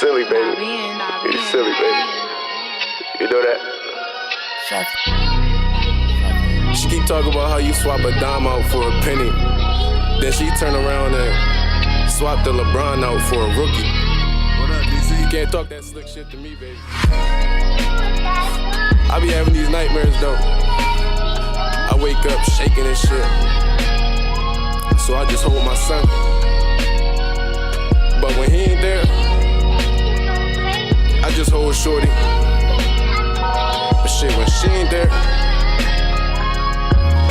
silly, baby. You're silly, baby. You know that? She keep talking about how you swap a dime out for a penny. Then she turn around and swap the LeBron out for a rookie. What up, DC? You can't talk that slick shit to me, baby. I be having these nightmares, though. I wake up shaking and shit. So I just hold my son. But when he ain't there, I just hold shorty. But shit, when she ain't there,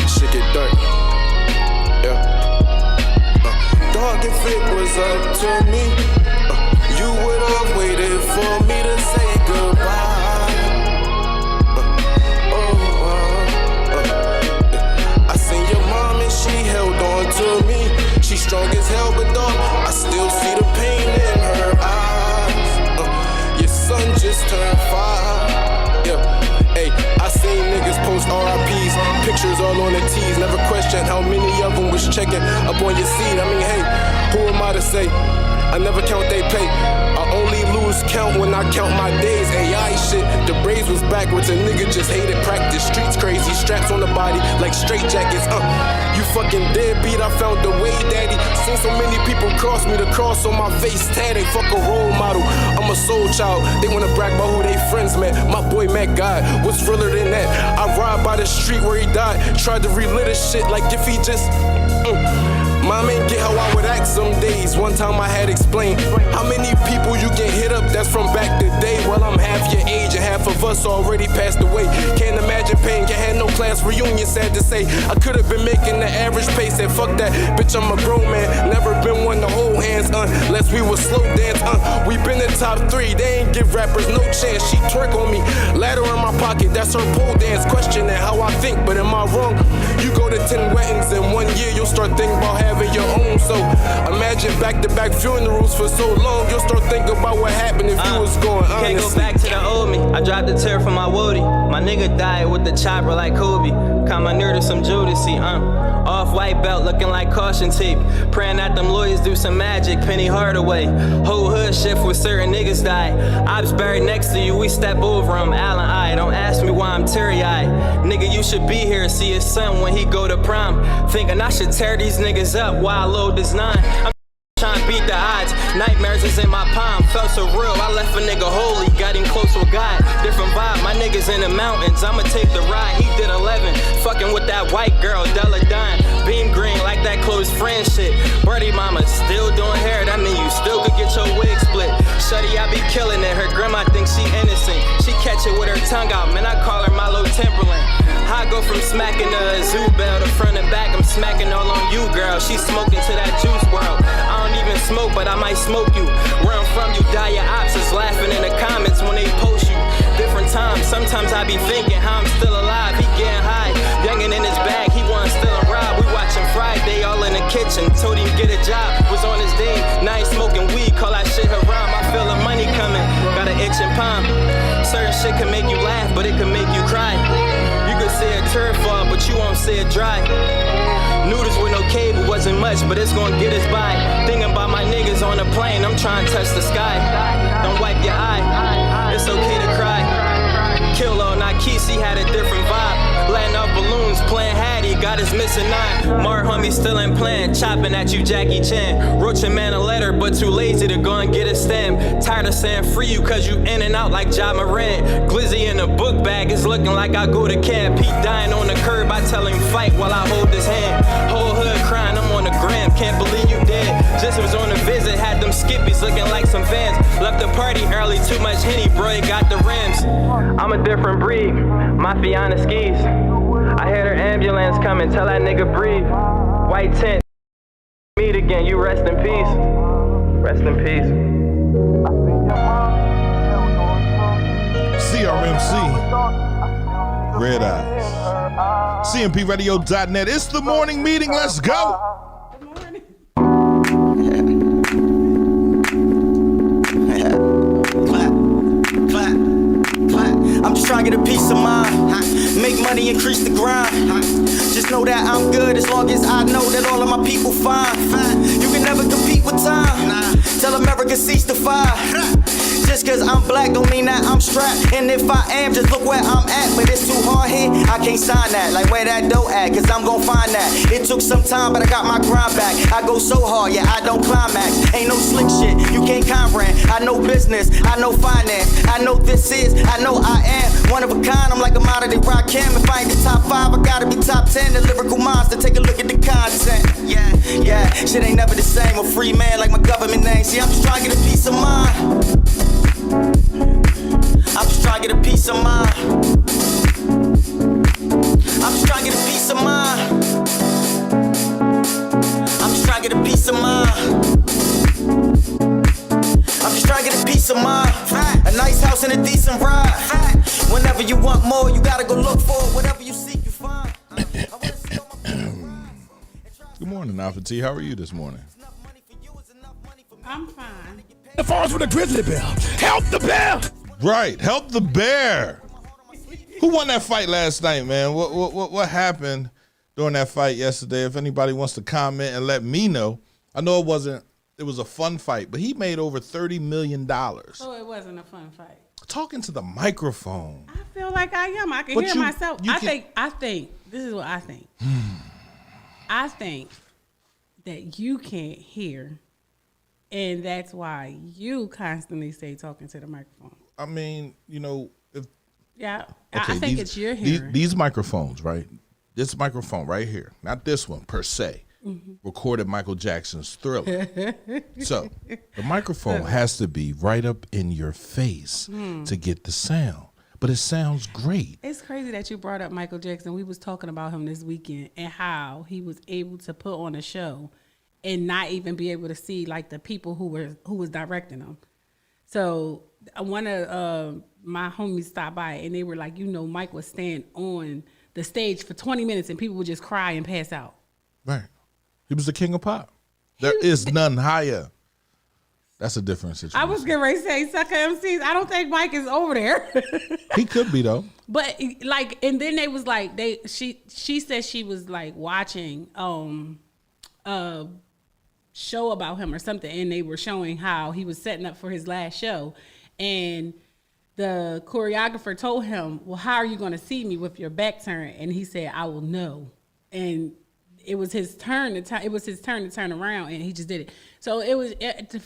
shit get dark. Yeah. Dog, if it was up to me, you would have waited for me to say goodbye. I seen your mom and she held on to me. She strong as hell, but dog, I still see the pain in her eyes. Your son just turned 5. Yeah. Hey, I seen niggas post RIPs, pictures all on the T's. Never questioned how many of them was checking up on your seed. I mean, hey, who am I to say? I never count they pay. I only lose count when I count my days. AI shit, the braids was backwards. A nigga just hated practice. Streets crazy, straps on the body like straight jackets. You fucking deadbeat, I found the way, daddy. Seen so many people cross me, the cross on my face tatted. Fuck a role model, I'm a soul child. They wanna brag about who they friends met. My boy met God, what's realer than that? I ride by the street where he died. Tried to relive this shit like if he just Mom ain't get how I would act some days. One time I had explained how many people you can hit up that's from back the day. Well, I'm half your age and half of us already passed away. Can't imagine pain, can't have no class reunion, sad to say. I could have been making the average pace, said fuck that, bitch, I'm a grown man. Never been one to hold hands, unless we was slow dance, We been in top 3, they ain't give rappers no chance. She twerk on me, ladder in my pocket, that's her pole dance. Questioning how I think, but am I wrong? You go to 10 weddings in 1 year, you'll start thinking about having your own. So imagine back-to-back funerals for so long, you'll start thinking about what happened if you was going honestly. Can't go back to the old me. I dropped a tear from my woody. My nigga died with the chopper like Kobe. Caught my nerd to some Jodeci, Off-white belt looking like caution tape. Praying that them lawyers do some magic, Penny Hardaway. Whole hood shift with certain niggas die. Ops buried next to you, we step over him, Allen I. Don't ask me why I'm teary-eyed. Nigga, you should be here, see his son when he go to prom. Thinking I should tear these niggas up while I load this 9. I'm trying to beat the odds. Nightmares is in my palm. Felt so real, I left a nigga holy. Got him close with God. Different vibe, my niggas in the mountains. I'ma take the ride, he did 11. Fucking with that white girl, Della Dime. Beam green like that close friend shit. Birdie mama still doing hair, that mean you still could get your wig split. Shuddy, I be killing it. Her grandma thinks she innocent. She catch it with her tongue out, man, I call her Milo Timberland. I go from smacking the zoo bell to front and back, I'm smacking all on you, girl. She smoking to that juice world. I don't even smoke, but I might smoke you. Where I'm from, you die, your ops is laughing in the comments when they post you. Different times, sometimes I be thinking how I'm still alive. He getting high, youngin' in his bag, he wasn't still a rob. We watching Friday, all in the kitchen. Told him get a job, was on his day. Now he smoking weed, call that shit haram. I feel the money coming, got an itching palm. Certain shit can make you laugh, but it can make you cry. You could see a turd fall, but you won't see it dry. Noodles with no cable wasn't much, but it's gonna get us by. Thinking about my niggas on the plane, I'm trying to touch the sky. Don't wipe your eye, it's okay to cry. Kilo, Nakisi had a different vibe. Letting off balloons, playing Hattie, got his missing 9. Mar homie still ain't playing, chopping at you Jackie Chan. Wrote your man a letter, but too lazy to go and get a stamp. Tired of saying free you cause you in and out like Ja Morant. Glizzy in a book bag, it's looking like I go to camp. He dying on the curb, I tell him fight while I hold his hand. Whole hood crying, I'm on the gram, can't believe you dead. Just was on a visit, had them skippies looking like some fans. Left the party early, too much Henny, bro, it got the rims. I'm a different breed, my fiance skis. I hear her ambulance coming, tell that nigga breathe. White tent, meet again, you rest in peace. Rest in peace. CRMC, Red Eyes, CMPRadio.net. It's the morning meeting, let's go. I'm just trying to get a peace of mind. Make money, increase the grind. Just know that I'm good as long as I know that all of my people fine. You can never compete with time. Tell America cease to fire. Just cause I'm black don't mean that I'm strapped. And if I am, just look where I'm at. But it's too hard here, I can't sign that. Like where that dough at, cause I'm gon' find that. It took some time, but I got my grind back. I go so hard, yeah, I don't climax. Ain't no slick shit, you can't comprehend. I know business, I know finance. I know this is, I know I am one of a kind, I'm like a modern day Rakim. If I ain't the top 5, I gotta be top 10. The lyrical monster, take a look at the content. Yeah, shit ain't never the same. A free man like my government name. See, I'm just trying to get a piece of mind. I'm just trying to get a piece of mind. I'm just trying to get a piece of mind. I'm just trying to get a piece of mind. I'm just trying to get a piece of mind. A nice house and a decent ride. Whenever you want more, you gotta go look for it. Whatever you seek, you find. Good morning, Alpha T. How are you this morning? I'm fine. The forest with a grizzly bear. Help the bear! Right, help the bear. Who won that fight last night, man? What happened during that fight yesterday? If anybody wants to comment and let me know. I know it was a fun fight, but he made over $30 million. Oh, it wasn't a fun fight. Talking to the microphone. I feel like I am. I can But hear you- myself. you I can- think this is what I think. I think that you can't hear, and that's why you constantly say talking to the microphone. I mean, if Yeah, okay, I think these- it's your hearing. These microphones, right? This microphone right here, not this one per se, recorded Michael Jackson's Thriller. So the microphone has to be right up in your face to get the sound, but it sounds great. It's crazy that you brought up Michael Jackson. We was talking about him this weekend and how he was able to put on a show and not even be able to see like the people who was directing him. So one of my homies stopped by and they were like, Mike was staying on the stage for 20 minutes and people would just cry and pass out. Right. He was the king of pop. There is none higher. That's a different situation. I was getting ready to say sucker MCs. I don't think Mike is over there. He could be though. But like, and then they was like, she said she was like watching a show about him or something, and they were showing how he was setting up for his last show, and the choreographer told him, "Well, how are you going to see me with your back turned?" And he said, "I will know." And it was his turn to it was his turn to turn around, and he just did it. So it was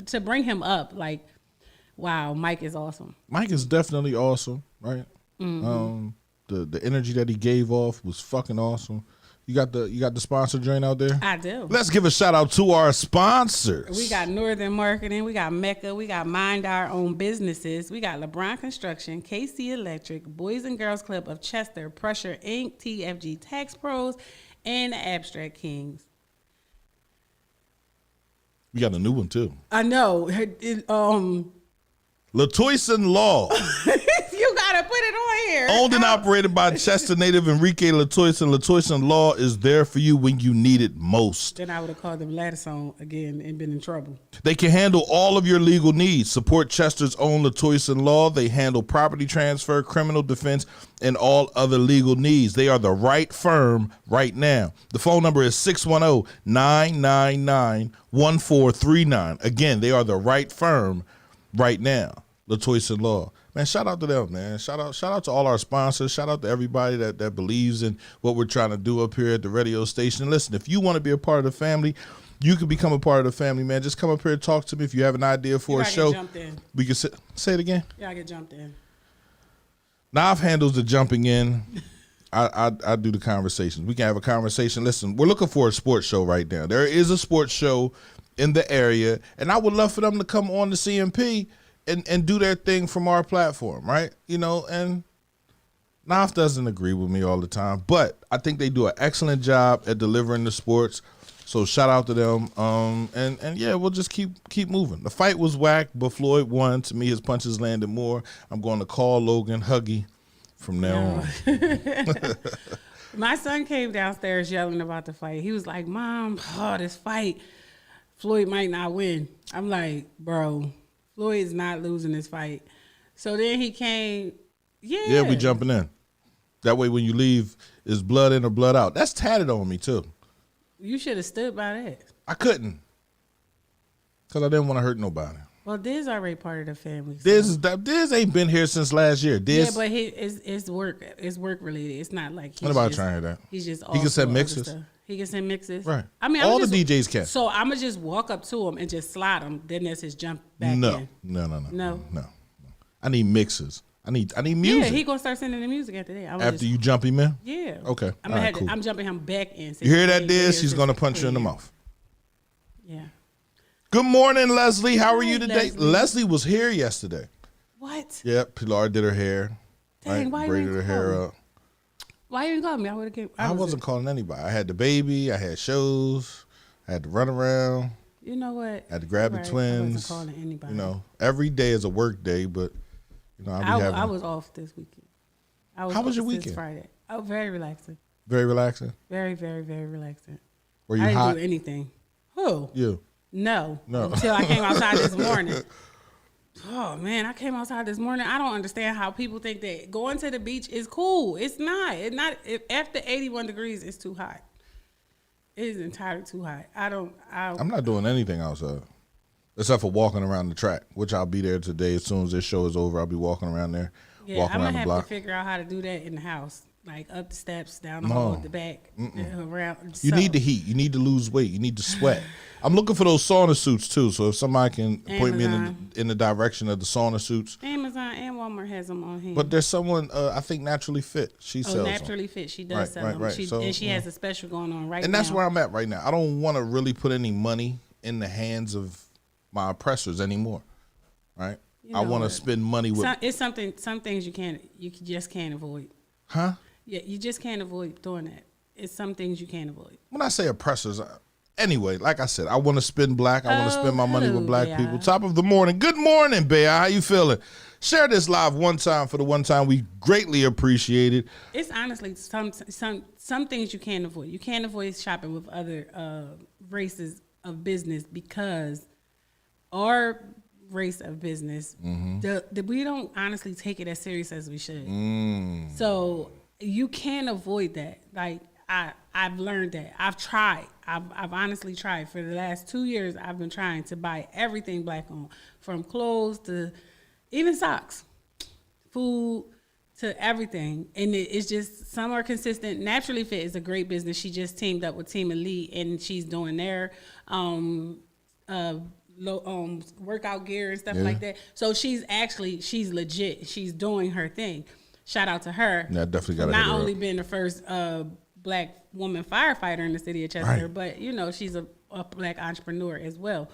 to bring him up. Like, wow, Mike is awesome. Mike is definitely awesome, right? The energy that he gave off was fucking awesome. You got the sponsor joint out there? I do. Let's give a shout out to our sponsors. We got Northern Marketing, we got Mecca, we got Mind Our Own Businesses, we got LeBron Construction, KC Electric, Boys and Girls Club of Chester, Pressure Inc., TFG Tax Pros, and the Abstract Kings. We got a new one too. I know. Latoyson Law. You gotta put it on here. Owned and operated by Chester native Enrique Latoyson. Latoyson Law is there for you when you need it most. Then I would have called them Ladison again and been in trouble. They can handle all of your legal needs. Support Chester's own Latoyson Law. They handle property transfer, criminal defense, and all other legal needs. They are the right firm right now. The phone number is 610-999-1439. Again, they are the right firm right now. Latoyson Law. Man, shout out to them, man. Shout out to all our sponsors. Shout out to everybody that believes in what we're trying to do up here at the radio station. Listen, if you want to be a part of the family, you can become a part of the family, man. Just come up here and talk to me. If you have an idea for a show, we can say it again. Yeah, I get jumped in. Nav handles the jumping in. I do the conversations. We can have a conversation. Listen, we're looking for a sports show right now. There is a sports show in the area, and I would love for them to come on the CMP and do their thing from our platform, right? And Nav doesn't agree with me all the time, but I think they do an excellent job at delivering the sports. So shout out to them. And yeah, we'll just keep moving. The fight was whack, but Floyd won. To me, his punches landed more. I'm going to call Logan Huggy from now on. My son came downstairs yelling about the fight. He was like, "Mom, this fight, Floyd might not win." I'm like, bro, Floyd's not losing this fight. So then he came, Yeah, we jumping in. That way when you leave, is blood in or blood out. That's tatted on me, too. You should have stood by that. I couldn't. Because I didn't want to hurt nobody. Well, Diz already part of the family. So. Diz ain't been here since last year. Diz, Yeah, but it's work related. It's not like he's Nobody just, trying to hear that. He's just He can send also mixes. other stuff. He can send mixes. Right. I mean, all the DJs can. So I'm gonna just walk up to him and just slide him. Then that's his jump back No. in. No. I need mixes. I need music. Yeah, he gonna start sending the music after that. After you jump him in? Yeah. Okay. I'm All right, cool. I'm jumping him back in. You hear that, Diz? She's gonna punch you in the mouth. Yeah. Good morning, Leslie. How are you today? Leslie. Leslie was here yesterday. What? Yep, Pilar did her hair. Dang, why you braided didn't her hair call me? up. Why you didn't call me? I would have came. I wasn't calling anybody. I had the baby. I had shows. I had to run around. You know what? I had to grab the Right, twins. I wasn't calling anybody. You know, every day is a work day, but you know, I was off this weekend. How was your off since weekend? Friday. Oh, very relaxing. Very relaxing. Very, very, very relaxing. Were you I didn't hot? do anything. Who? You. No. No. Until I came outside this morning. Oh man, I came outside this morning. I don't understand how people think that going to the beach is cool. It's not. It's not. After 81 degrees, it's too hot. It is entirely too hot. I'm not doing anything outside. Except for walking around the track, which I'll be there today. As soon as this show is over, I'll be walking around there. Yeah, walking I'm around gonna the have block. to figure out how to do that in the house, like up the steps, down the hall, the back, around. You need the heat. You need to lose weight. You need to sweat. I'm looking for those sauna suits too. So if somebody can point me in the direction of the sauna suits. Amazon and Walmart has them on hand. But there's someone I think Naturally Fit. She sells them. Naturally Fit. She does sell them. Right. She has a special going on right now. And that's where I'm at right now. I don't want to really put any money in the hands of my oppressors anymore. Right? I want to spend money with. It's something. Some things you just can't avoid. Huh? Yeah, you just can't avoid doing that. It's some things you can't avoid. When I say oppressors, anyway, like I said, I want to spend black. I want to spend my money with black Bea. people. Top of the morning. Good morning, Bea. How you feeling? Share this live one time for the one time. We greatly appreciate it. It's honestly some things you can't avoid. You can't avoid shopping with other races of business because our race of business, we don't honestly take it as serious as we should. So you can't avoid that. Like I've learned that. I've tried. I've honestly tried. For the last 2 years, I've been trying to buy everything black on, from clothes to even socks, food to everything. And it's just, some are consistent. Naturally Fit is a great business. She just teamed up with Team Elite, and she's doing their workout gear and stuff like that. So she's legit. She's doing her thing. Shout out to her. Yeah, definitely got to Not only being the first black woman firefighter in the city of Chester, but you know, she's a black entrepreneur as well.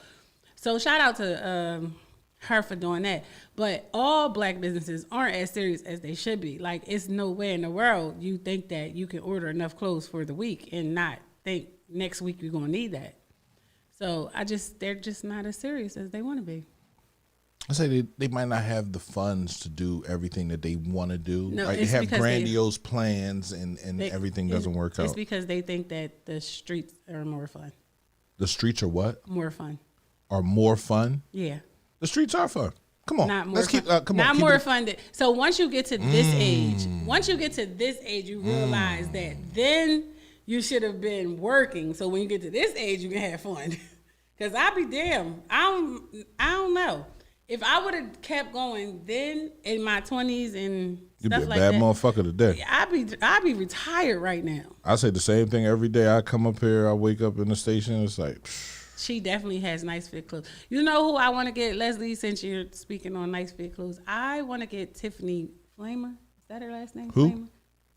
So shout out to her for doing that. But all black businesses aren't as serious as they should be. Like, it's no way in the world you think that you can order enough clothes for the week and not think next week you're gonna need that. So they're just not as serious as they want to be. I say they might not have the funds to do everything that they want to do. No, like they have grandiose plans and everything doesn't work out. It's because they think that the streets are more fun. The streets are what? More fun. Are more fun? Yeah. The streets are fun. Come on. Not more Let's fun. keep come Not on. Keep more it. fun. So once you get to this age, you realize that then you should have been working. So when you get to this age, you can have fun. Cause I be damn. I don't know. If I would have kept going then in my 20s and You'd stuff be a like bad that, motherfucker today. I'd be retired right now. I say the same thing every day. I come up here, I wake up in the station, it's like She definitely has nice fit clothes. You know who I want to get, Leslie, since you're speaking on nice fit clothes? I want to get Tiffany Flamer. Is that her last name? Who? Flamer?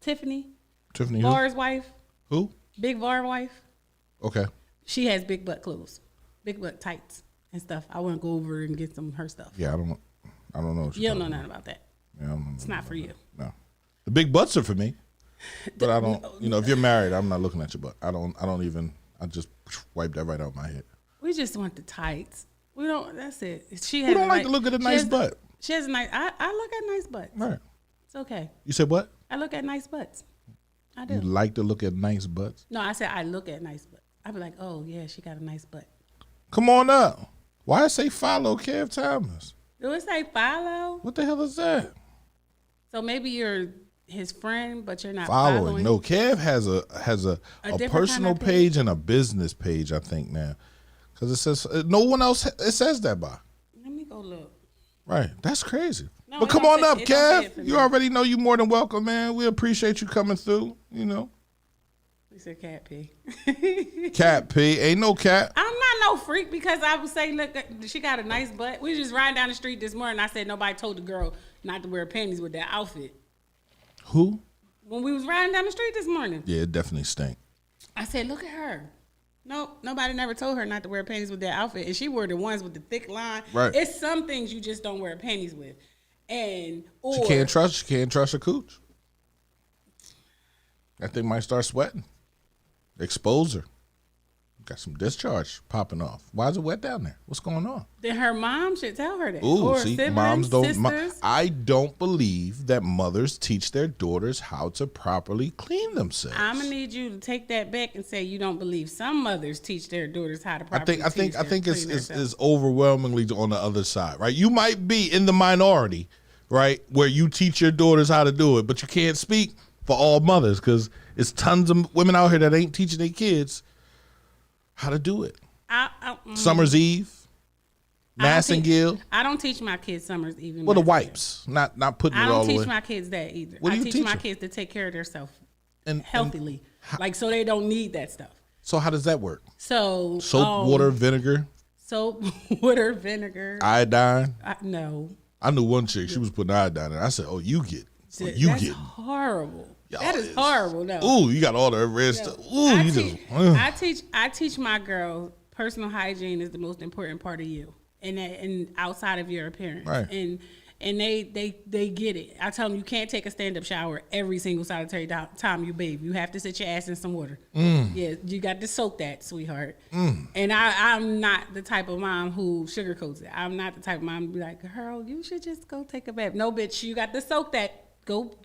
Tiffany. Tiffany who? Var's wife. Who? Big Var wife. Okay. She has big butt clothes. Big butt tights and stuff. I want to go over and get some of her stuff. Yeah, I don't know. What You don't know nothing about that. Yeah, I don't know. It's not for you. No. The big butts are for me. But I don't, if you're married, I'm not looking at your butt. I just wipe that right out of my head. We just want the tights. We don't, that's it. Who don't like to look at a nice butt? She has a nice, I look at nice butts. Right. It's okay. You said what? I look at nice butts. I do. You like to look at nice butts? No, I said I look at nice butts. I be like, oh yeah, she got a nice butt. Come on up. Why I say follow Kev Thomas? Do it say follow? What the hell is that? So maybe you're his friend, but you're not Following. following. No, Kev has a different personal kind of page and a business page, I think now. Because it says no one else. It says that by. Let me go look. Right. That's crazy. No, but it come don't on say- up, it don't say it for Kev. me. You already know you more than welcome, man. We appreciate you coming through. You know, He said cat pee. cat P ain't no cat. I'm not no freak because I would say, look, she got a nice butt. We was just riding down the street this morning. I said nobody told the girl not to wear panties with that outfit. Who? When we was riding down the street this morning, Yeah, it definitely stink. I said, look at her. Nope, nobody never told her not to wear panties with that outfit. And she wore the ones with the thick line. Right. It's some things you just don't wear panties with. And or She can't trust her cooch. That thing might start sweating. Expose her. Got some discharge popping off. Why is it wet down there? What's going on? then her mom should tell her that. Ooh, or see, siblings, moms don't. sisters. I don't believe that mothers teach their daughters how to properly clean themselves. I'm gonna need you to take that back and say you don't believe some mothers teach their daughters how to I properly think it's clean themselves. it's overwhelmingly on the other side, right? You might be in the minority, right, where you teach your daughters how to do it, but you can't speak for all mothers because it's tons of women out here that ain't teaching their kids how to do it. Summer's Eve, Massengill. I don't teach my kids Summer's Eve. and Well, the Massengill. wipes, not putting I it all don't the teach way. my kids that either. What do I you teach teach my them? kids to take care of themselves And healthily, like so they don't need that stuff. so how does that work? So Soap, water, vinegar, soap, water, vinegar. iodine. No, I knew one chick. She was putting iodine in. I said, "Oh, you get, that's horrible. That is horrible. No. Ooh, you got all the red stuff. Ooh, I you teach, just. I teach my girls personal hygiene is the most important part of you, and outside of your appearance, Right. and they get it. I tell them you can't take a stand up shower every single solitary time you bathe. You have to sit your ass in some water. Yeah, you got to soak that, sweetheart. And I'm not the type of mom who sugarcoats it. I'm not the type of mom to be like, girl, you should just go take a bath. No, bitch, you got to soak that. Go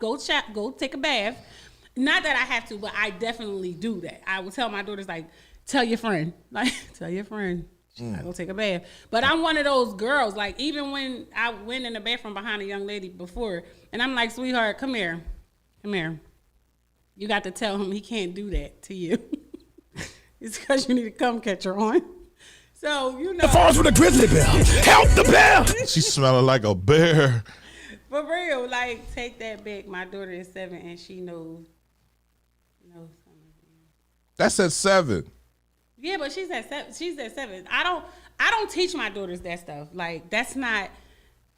take a bath. Not that I have to, but I definitely do that. I will tell my daughters, like, tell your friend. Like, tell your friend. I go take a bath. But I'm one of those girls, like, even when I went in the bathroom behind a young lady before, and I'm like, sweetheart, come here. Come here. You got to tell him he can't do that to you. It's because you need a cum catcher on. So, you know. The falls with a grizzly bear. Help the bear. She's smelling like a bear. For real, like, take that back. My daughter is 7 and she knows something. That's at 7. Yeah, but she's at 7. She's at 7. I don't teach my daughters that stuff. Like, that's not.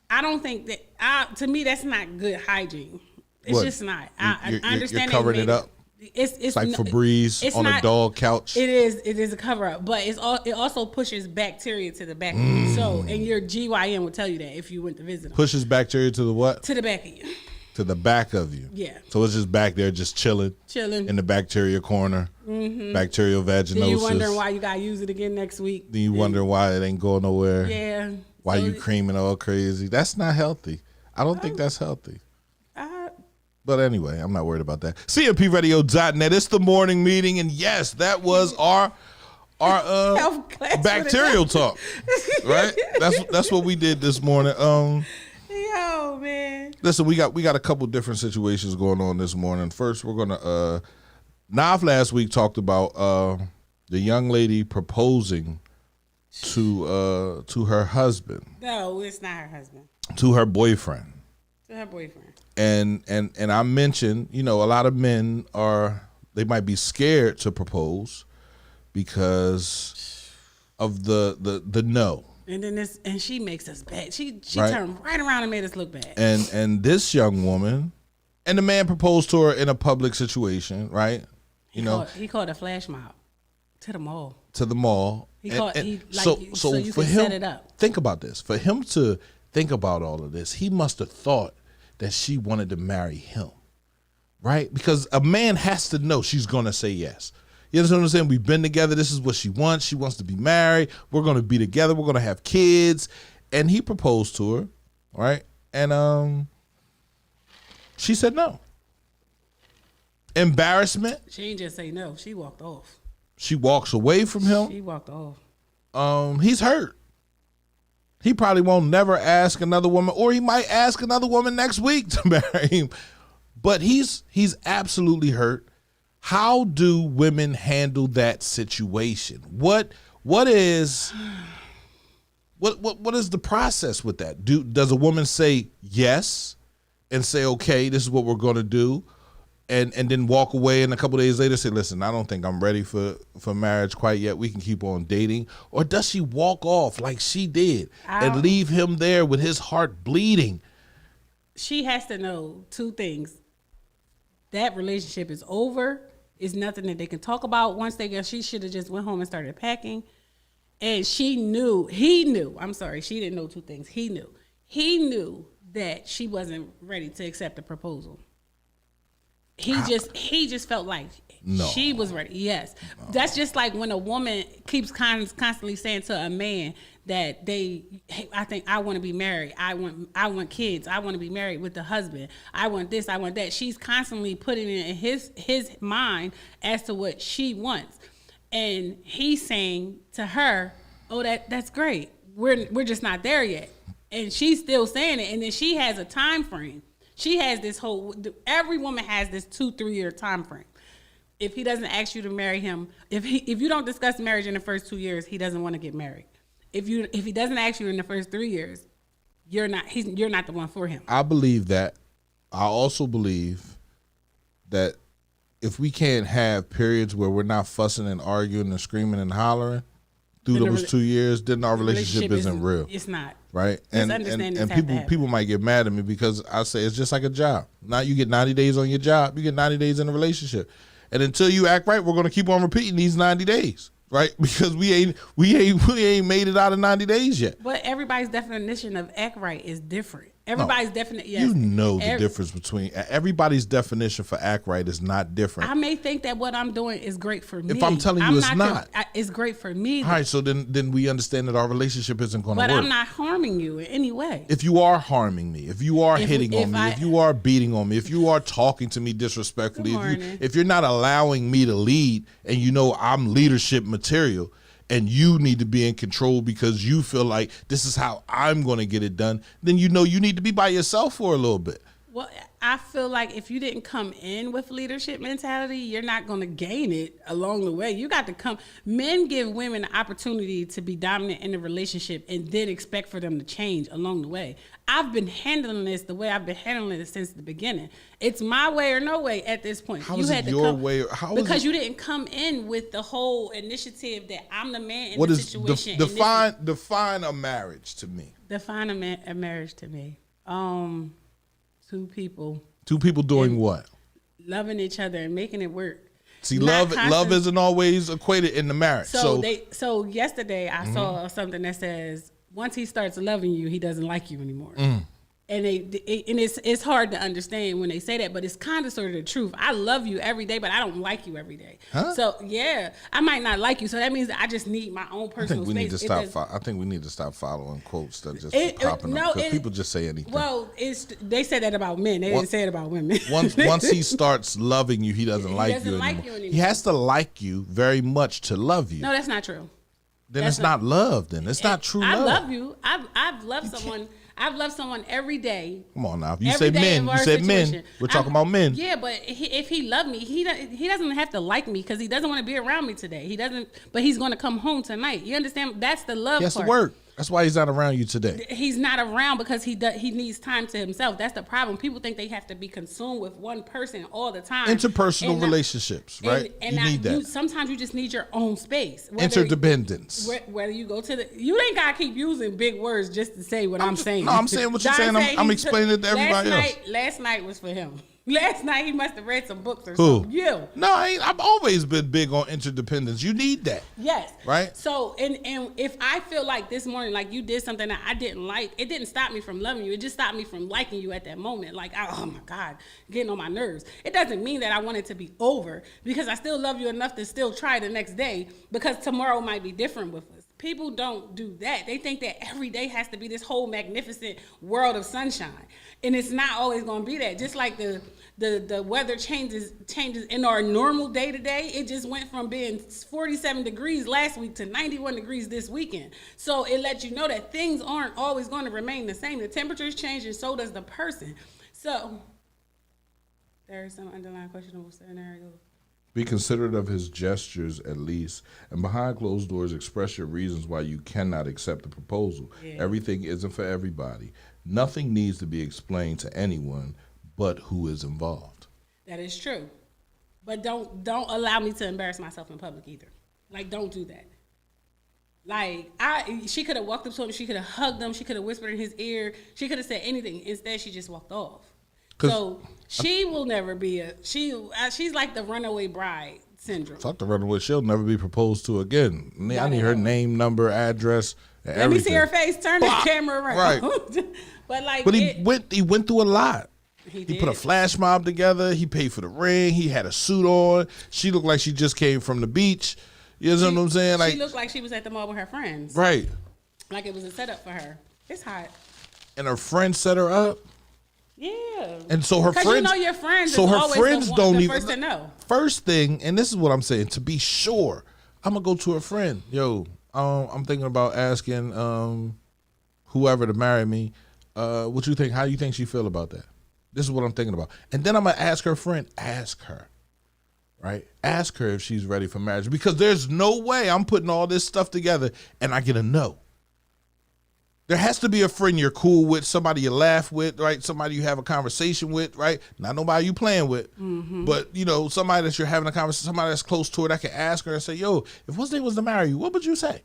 I don't think that. To me, that's not good hygiene. It's What? just not. You're I understand. you're covering they it made up. It's Like n- Febreze it's on a not- dog couch. It is a cover up, but it also pushes bacteria to the back of you. So, and your GYN will tell you that if you went to visit them. Pushes bacteria to the what? To the back of you. To the back of you. Yeah. So it's just back there, just chilling in the bacteria corner. Bacterial vaginosis. Then you wondering why you gotta use it again next week. Then you wonder why it ain't going nowhere. Yeah. Why So, you creaming all crazy? That's not healthy. I don't think that's healthy. uh, But anyway, I'm not worried about that. CMPRadio.net. It's the morning meeting, and yes, that was our Health class with bacterial talk. Right? That's what we did this morning. Yo, man. Listen, we got a couple different situations going on this morning. First, we're gonna Nav last week talked about the young lady proposing to her husband, No, it's not her husband. to her boyfriend. To her boyfriend. And I mentioned, a lot of men they might be scared to propose because of the no. And then and she makes us bad. She Right. turned right around and made us look bad. And this young woman, and the man proposed to her in a public situation, right? He called a flash mob to the mall. To the mall. So you for can him, set it up. think about this. For him to think about all of this, he must have thought that she wanted to marry him, right? Because a man has to know she's going to say yes. You understand what I'm saying? We've been together. This is what she wants. She wants to be married. We're going to be together. We're going to have kids. And he proposed to her, right? And she said no. Embarrassment. She ain't just say no. She walked off. She walks away from him. She walked off. He's hurt. He probably won't never ask another woman, or he might ask another woman next week to marry him. But he's absolutely hurt. How do women handle that situation? What what is the process with that? Does a woman say yes and say, okay, this is what we're going to do, and then walk away, and a couple days later say, listen, I don't think I'm ready for marriage quite yet. We can keep on dating. Or does she walk off like she did and leave him there with his heart bleeding? She has to know two things. That relationship is over. It's nothing that they can talk about. Once they go, she should have just went home and started packing. And he knew, I'm sorry, she didn't know two things. He knew that she wasn't ready to accept the proposal. He just felt like she was ready. Yes. No. That's just like when a woman keeps constantly saying to a man that I think I want to be married. I want kids. I want to be married with the husband. I want this, I want that. She's constantly putting it in his mind as to what she wants. And he's saying to her, oh, that's great. We're just not there yet. And she's still saying it. And then she has a time frame. She has this every woman has this 2-3 year time frame. If he doesn't ask you to marry him, if you don't discuss marriage in the first 2 years, he doesn't want to get married. If he doesn't ask you in the first 3 years, you're not the one for him. I believe that. I also believe that if we can't have periods where we're not fussing and arguing and screaming and hollering through those 2 years, then our relationship isn't real. It's not. Right? And people might get mad at me because I say it's just like a job. Now you get 90 days on your job, you get 90 days in a relationship. And until you act right, we're going to keep on repeating these 90 days. Right? Because we ain't made it out of 90 days yet. But everybody's definition of act right is different. Everybody's definition, yes. You know the difference between everybody's definition for act right is not different. I may think that what I'm doing is great for me. If I'm telling you it's not. It's great for me. All right, so then we understand that our relationship isn't going to work. But I'm not harming you in any way. If you are harming me, if you are hitting on me, if you are beating on me, if you are talking to me disrespectfully, if you're not allowing me to lead and you know I'm leadership material, and you need to be in control because you feel like this is how I'm going to get it done, then you know you need to be by yourself for a little bit. Well, I feel like if you didn't come in with leadership mentality, you're not going to gain it along the way. You got to come. Men give women the opportunity to be dominant in the relationship and then expect for them to change along the way. I've been handling this the way I've been handling it since the beginning. It's my way or no way at this point. How is it your way? Because you didn't come in with the whole initiative that I'm the man in the situation. Define a marriage to me. Define a marriage to me. Two people doing what? Loving each other and making it work. See, love isn't always equated in the marriage. So yesterday I saw something that says once he starts loving you, he doesn't like you anymore. And it's hard to understand when they say that, but it's kind of sort of the truth. I love you every day, but I don't like you every day. Huh? So yeah, I might not like you. So that means that I just need my own personal space. I think we need to stop following quotes that just popping up because people just say anything. Well, they said that about men. They didn't say it about women. Once he starts loving you, he doesn't like you anymore. He has to like you very much to love you. No, that's not true. Then it's not love. Then it's not true love. I love you. I've loved someone. I've loved someone every day. Come on now. You said men. You said men. We're talking about men. Yeah, but if he loved me, he doesn't have to like me because he doesn't want to be around me today. He doesn't, but he's going to come home tonight. You understand? That's the love part. He has to work. That's why he's not around you today. He's not around because he needs time to himself. That's the problem. People think they have to be consumed with one person all the time. Interpersonal relationships, right? And you need that. Sometimes you just need your own space. Interdependence. Whether you go to you ain't gotta keep using big words just to say what I'm saying. No, I'm saying what you're saying. I'm explaining it to everybody else. Last night was for him. Last night he must have read some books or something. You. No, I've always been big on interdependence. You need that. Yes. Right? So, and if I feel like this morning, like you did something that I didn't like, it didn't stop me from loving you. It just stopped me from liking you at that moment. Like, oh my God, getting on my nerves. It doesn't mean that I want it to be over because I still love you enough to still try the next day because tomorrow might be different with us. People don't do that. They think that every day has to be this whole magnificent world of sunshine. And it's not always going to be that. Just like the weather changes in our normal day to day. It just went from being 47 degrees last week to 91 degrees this weekend. So it lets you know that things aren't always going to remain the same. The temperatures change and so does the person. So there is some underlying questionable scenario. Be considerate of his gestures at least, and behind closed doors, express your reasons why you cannot accept the proposal. Yeah. Everything isn't for everybody. Nothing needs to be explained to anyone but who is involved. That is true. But don't allow me to embarrass myself in public either. Like, don't do that. Like, she could have walked up to him, she could have hugged him, she could have whispered in his ear, she could have said anything. Instead, she just walked off. So she will never be she's like the runaway bride syndrome. Fuck the runaway. She'll never be proposed to again. I need her name, number, address, and Let everything. me see her face. Turn the camera around. Right. But like, But he went through a lot. He He put a did. flash mob together. He paid for the ring. He had a suit on. She looked like she just came from the beach. You know what I'm saying? Like, she looked like she was at the mall with her friends. right. Like it was a setup for her. It's hot. And her friend set her up. Yeah. And so her 'Cause friends. you know your friends So is her always friends the don't even. first to know. First thing, and this is what I'm saying. To be sure, I'm gonna go to a friend. Yo, I'm thinking about asking whoever to marry me. What you think? How you think she feel about that? This is what I'm thinking about. And then I'm gonna ask her friend. Ask her. Right? Ask her if she's ready for marriage. Because there's no way I'm putting all this stuff together and I get a no. There has to be a friend you're cool with, somebody you laugh with, right? Somebody you have a conversation with, right? Not nobody you playing with, but you know, somebody that you're having a conversation, somebody that's close to it. I can ask her and say, "Yo, if Wednesday was to marry you, what would you say?"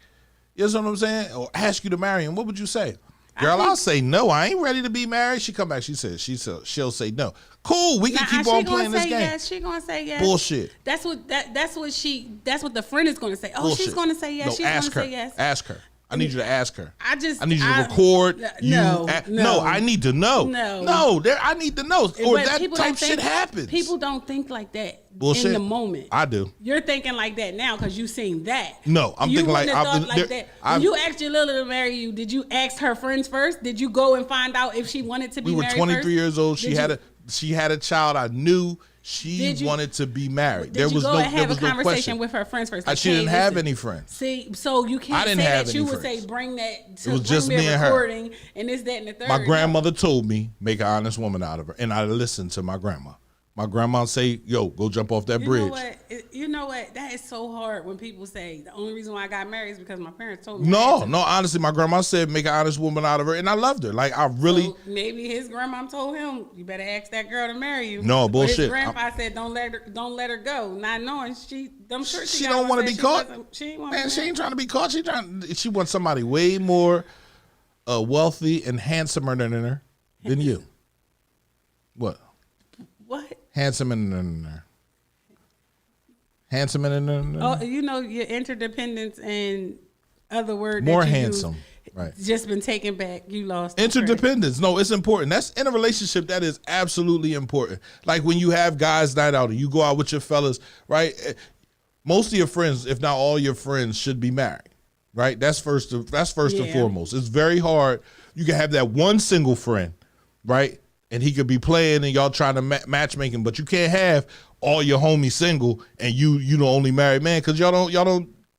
You know what I'm saying? Or ask you to marry him, what would you say? Girl, I'll say no. I ain't ready to be married. She come back. She'll say no. Cool. We can keep on playing this game. Yes. She gonna say yes. Bullshit. That's what the friend is gonna say. Oh, Bullshit. she's gonna say yes. No, she's ask gonna her. say yes. Ask her. I need you to ask her. I need you to record. No, No, I need to know. No. I need to know. Or But that people type don't think- shit happens. People don't think like that Bullshit. in the moment. I do. You're thinking like that now because you seen that. No, I'm you thinking like- wouldn't have I've thought been- like there- that. I've- When you asked your Lila to marry you, did you ask her friends first? Did you go and find out if she wanted to be We were married 23 first? years old. She Did had a child. I knew she Did you- wanted to be married. Did you go and have a no conversation question. with her friends first? I- Like, she hey, didn't have listen. any friends. See, so you I can't didn't say have that. You any would friends. say bring that. To, It was just bring me a and her. recording and this, that, and the third. My grandmother told me, make an honest woman out of her. And I listened to my grandma. My grandma say, yo, go jump off that bridge. You know what? That is so hard when people say the only reason why I got married is because my parents told me. No, I had to. no, honestly, my grandma said make an honest woman out of her. And I loved her. Like, I really. So maybe his grandma told him, "You better ask that girl to marry you." No, But bullshit. his grandpa said, "Don't let her go." Not knowing I'm sure she got don't one want to that be she caught. wasn't- She ain't want Man, she ain't trying to be caught. She wants somebody way more wealthy and handsomer than you. What? What? Handsome and handsome and Oh, you know your interdependence and other word. more that you handsome. use Right. Just been taken back. You lost the credit. Interdependence. No, it's important. That's in a relationship. That is absolutely important. Like when you have guys night out and you go out with your fellas, right? Most of your friends, if not all your friends, should be married, right? That's first and Yeah. foremost. It's very hard. You can have that one single friend, right? And he could be playing and y'all trying to matchmaking, but you can't have all your homies single and you the only married man because y'all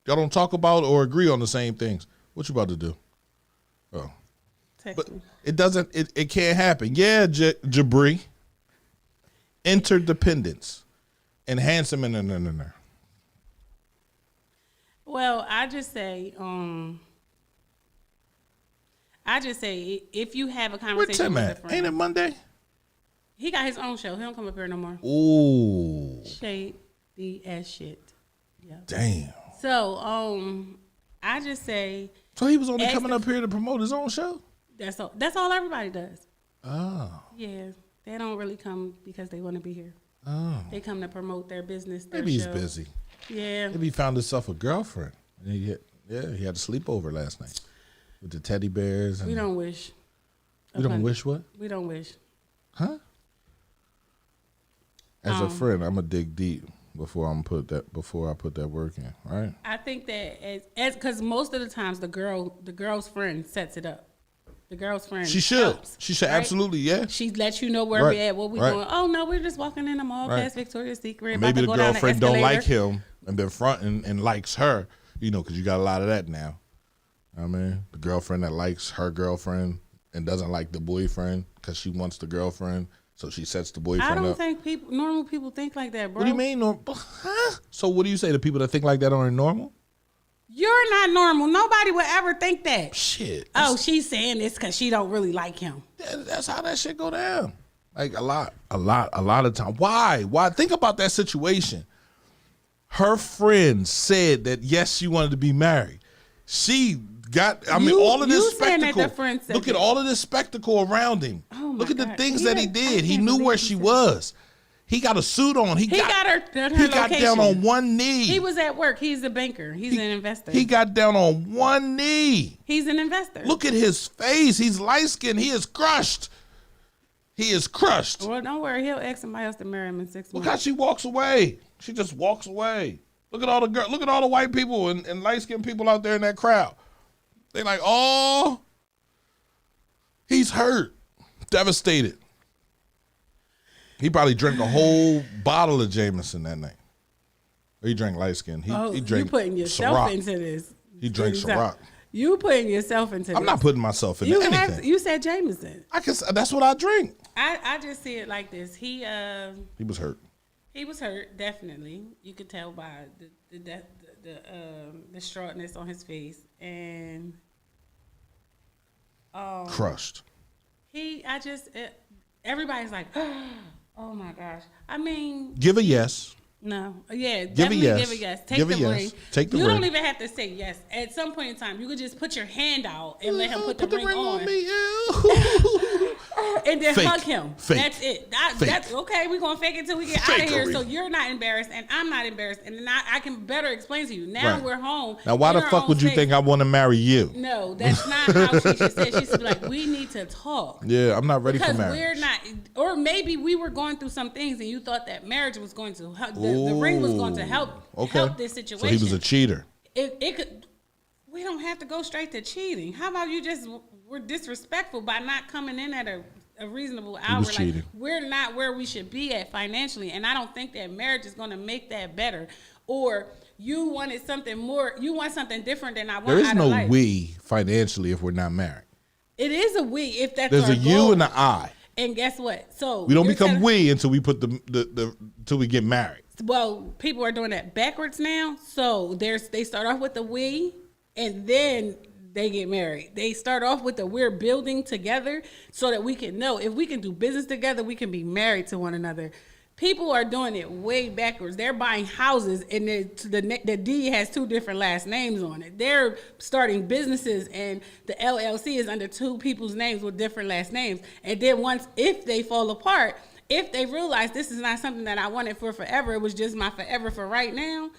don't talk about or agree on the same things. What you about to do? Oh. Text But me. it can't happen. Yeah, Jabri. Interdependence. And handsome and Well, I just say if you have a Where conversation Tim with a at? friend, Ain't it Monday? he got his own show. He don't come up here no more. Ooh. Shade the ass shit. Yeah. Damn. So I just say So he was only Ask coming the- up here to promote his own show? that's all. That's all everybody does. Oh. Yeah, they don't really come because they want to be here. Oh. They come to promote their business. Their Maybe he's show. busy. Yeah. Maybe he found himself a girlfriend. And he had a sleepover last night with the teddy bears. And We don't wish. We don't wish what? We don't wish. Huh? As a friend, I'm gonna dig deep before I put that work in, right? I think that as because most of the times the girl's friend sets it up. The girl's friend. She should. helps, She should right? absolutely, yeah. She lets you know where Right, we at, what we right. doing. Oh no, we're just walking in the mall Right. past Victoria's Secret. Or about maybe to the go down girlfriend don't like escalator. him and been fronting and likes her, because you got a lot of that now. I mean, the girlfriend that likes her girlfriend and doesn't like the boyfriend because she wants the girlfriend So she sets the boyfriend I don't up. think normal people think like that, bro. What do you mean? Huh? So what do you say? The people that think like that aren't normal? You're not normal. Nobody would ever think that. Shit. Oh, she's saying this because she don't really like him. That's how that shit go down. Like a lot of time. Why? Think about that situation. Her friend said that yes, she wanted to be married. She got. All of this saying that spectacle. the friend said Look at that. all of this spectacle around him. Oh my Look at the God. things that he I did. He can't knew believe where he she said was. He got a suit on. He got her He got down location. on one knee. He was at work. He's a banker. He's an investor. He got down on one knee. He's an investor. Look at his face. He's light skinned. He is crushed. He is crushed. Well, don't worry. He'll ask somebody else to marry him in 6 Look months. how she walks away. She just walks away. Look at all the Look at all the white people and light skinned people out there in that crowd. They like, oh, he's hurt, devastated. He probably drank a whole bottle of Jameson that night. He drank light skin. He drank. You putting yourself Ciroc. into this. He drank Ciroc. You putting yourself into this. I'm not putting myself into anything. You said Jameson. That's what I drink. I just see it like this. He was hurt. He was hurt, definitely. You could tell by the distraughtness on his face, and Crushed. everybody's like, oh my gosh. I mean, Give a yes. no, yeah, Give a definitely yes. give a yes. Take Give a the yes. ring. Take the you ring. don't even have to say yes. At some point in time, you could just put your hand out and let him put the ring on. me. Ew. And then Fake. hug him. Fake. That's it. Fake. That's okay. We're gonna fake it till we get out of here, Fakery. so you're not embarrassed and I'm not embarrassed, and then I can better explain to you. Now Right. we're home. Now, why in the our fuck own would you space. think I want to marry you? No, that's not how she should say. She should be like, we need to talk. Yeah, I'm not ready Because for marriage. we're not, or maybe we were going through some things, and you thought that marriage was going to help. The ring was going to help this situation. So he was a cheater. It could. We don't have to go straight to cheating. How about you just were disrespectful by not coming in at a reasonable hour? was Like, cheating. we're not where we should be at financially, and I don't think that marriage is going to make that better. Or you wanted something more. You want something different than I want. There is out no of life. we financially if we're not married. It is a we if that's There's our a you goal. and an I. And guess what? So We don't you're become telling- we until we put until we get married. Well, people are doing that backwards now. So they start off with the we, and then they get married. They start off with the we're building together so that we can know if we can do business together, we can be married to one another. People are doing it way backwards. They're buying houses, and the deed has 2 different last names on it. They're starting businesses, and the LLC is under 2 people's names with different last names. And then if they fall apart, if they realize this is not something that I wanted for forever, it was just my forever for right now,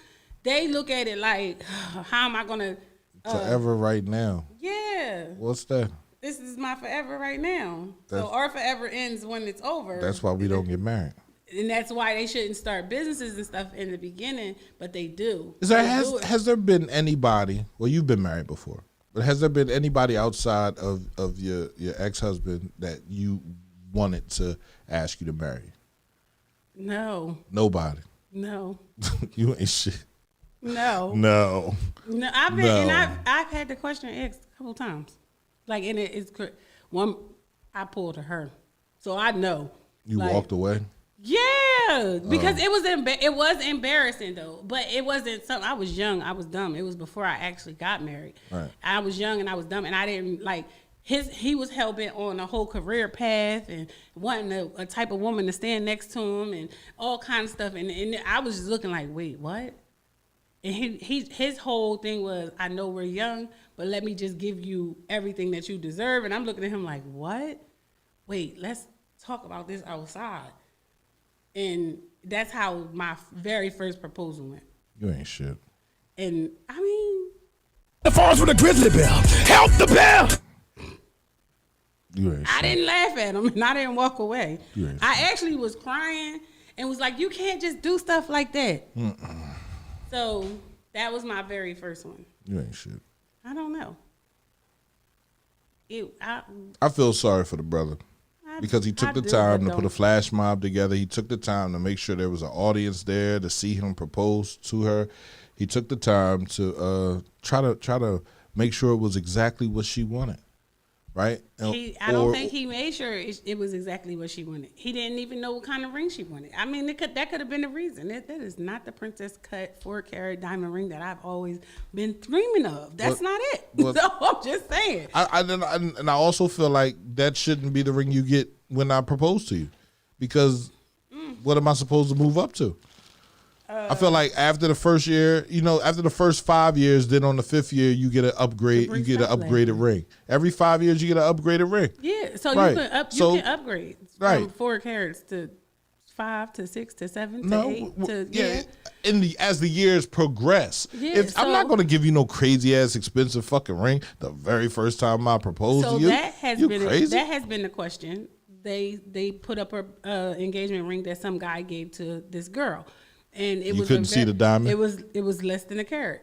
they look at it like, how am I going to... Forever right now. Yeah, What's that? this is my forever right now. So That's- our forever ends when it's over. That's why we don't get married. And that's why they shouldn't start businesses and stuff in the beginning, but they do. Has there been anybody? Well, you've been married before, but has there been anybody outside of your ex-husband that you wanted to ask you to marry? No, Nobody. no, You ain't shit. no, No. no. I've been No. and I've had to question ex a couple times, like, and it's one. I pulled to her, so I know. You like, walked away. Yeah, because it was embarrassing though, but it wasn't something. I was young, I was dumb. It was before I actually got married. Right. I was young and I was dumb, and I didn't like he was hell bent on a whole career path and wanting a type of woman to stand next to him and all kinds of stuff, and I was just looking like, wait, what? And his whole thing was, I know we're young, but let me just give you everything that you deserve. And I'm looking at him like, what? Wait, let's talk about this outside. And that's how my very first proposal went. You ain't shit. And I mean, The forest with a grizzly bear. Help the bear. You ain't I shit. didn't laugh at him and I didn't walk away. Yeah. I actually was crying and was like, you can't just do stuff like that. So that was my very first one. You ain't shit. I don't know. I feel sorry for the brother because he took the time to put a flash mob together. He took the time to make sure there was an audience there to see him propose to her. He took the time to try to make sure it was exactly what she wanted. right? I don't think he made sure it was exactly what she wanted. He didn't even know what kind of ring she wanted. I mean, that could have been the reason. That is not the princess cut 4-carat diamond ring that I've always been dreaming of. That's not it. So I'm just saying. And I also feel like that shouldn't be the ring you get when I propose to you, because what am I supposed to move up to? I feel like after the first year, after the first 5 years, then on the 5th year, you get an upgrade. You get an upgraded ring. Every 5 years, you get an upgraded ring. Yeah, so right. you can upgrade right. from 4 carats to 5 to 6 to 7 to 8 to as the years progress. Yeah, I'm not going to give you no crazy ass expensive fucking ring the very first time I propose to you. That has been crazy? That has been the question. They put up a engagement ring that some guy gave to this girl. And you couldn't see the diamond. It was less than a carat.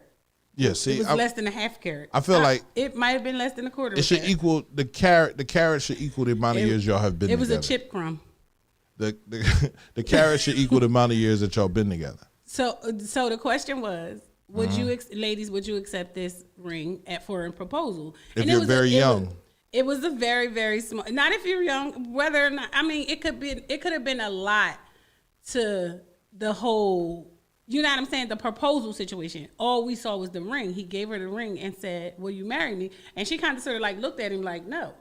Yeah, see, it was less than a half carat. I feel like it might have been less than a quarter. It should equal the carat. The carat should equal the amount of years y'all have been. It was together. a chip crumb. The carat should equal the amount of years that y'all been together. So the question was, would you ladies, would you accept this ring for a proposal? If you're very young. It was a very, very small. Not if you're young. Whether or not, I mean, it could have been a lot to the whole, you know what I'm saying, the proposal situation. All we saw was the ring. He gave her the ring and said, will you marry me? And she kind of sort of like looked at him like, no.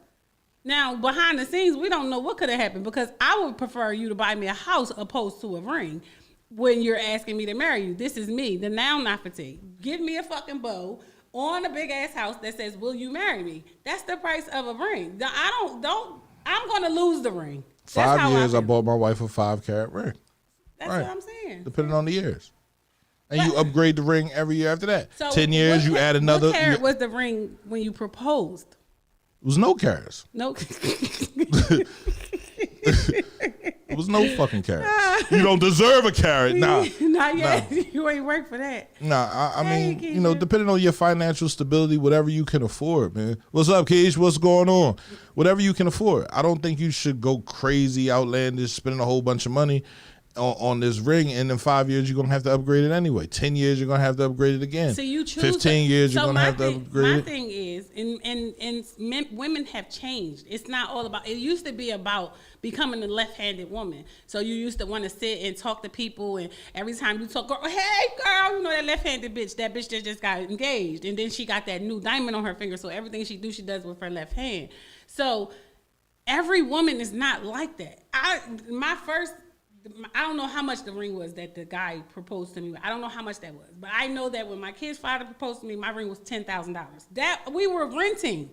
Now, behind the scenes, we don't know what could have happened, because I would prefer you to buy me a house opposed to a ring when you're asking me to marry you. This is me, the now Nafati. Give me a fucking bow on a big ass house that says, will you marry me? That's the price of a ring. I'm going to lose the ring. That's 5 years, I bought my wife a 5-carat ring. That's what I'm saying. Depending on the years. And you upgrade the ring every year after that. So 10 years, you add another. What carat was the ring when you proposed? It was no carats. No. It was no fucking carats. You don't deserve a carat. Nah. Not yet. Nah. You ain't work for that. Nah, I mean, depending on your financial stability, whatever you can afford, man. What's up, Keish? What's going on? Whatever you can afford. I don't think you should go crazy, outlandish, spending a whole bunch of money on this ring, and in 5 years you're gonna have to upgrade it anyway. 10 years you're gonna have to upgrade it again. So you choose 15 years you're gonna have to upgrade it. My thing is, and women have changed. It's not all about. It used to be about becoming a left-handed woman. So you used to want to sit and talk to people, and every time you talk, hey girl, that left-handed bitch. That bitch that just got engaged, and then she got that new diamond on her finger. So everything she does with her left hand. So every woman is not like that. I don't know how much the ring was that the guy proposed to me. I don't know how much that was. But I know that when my kid's father proposed to me, my ring was $10,000. That we were renting.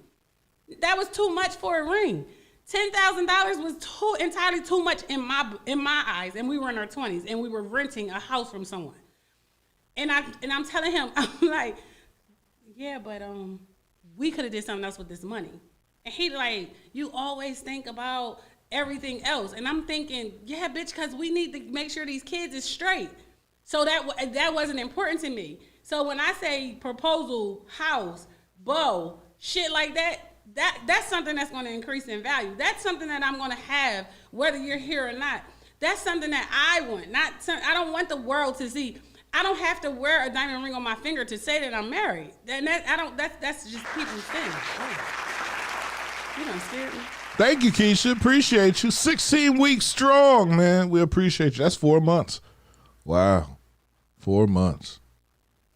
That was too much for a ring. $10,000 was entirely too much in my eyes. And we were in our 20s, and we were renting a house from someone. And I'm telling him, I'm like, yeah, but we could have did something else with this money. And he like, you always think about everything else. And I'm thinking, yeah, bitch, because we need to make sure these kids is straight. So that wasn't important to me. So when I say proposal, house, bow, shit like that's something that's going to increase in value. That's something that I'm going to have whether you're here or not. That's something that I want. I don't want the world to see. I don't have to wear a diamond ring on my finger to say that I'm married. And that's just people's thing. Oh. You done scared me. Thank you, Keisha. Appreciate you. 16 weeks strong, man. We appreciate you. That's 4 months. Wow. 4 months.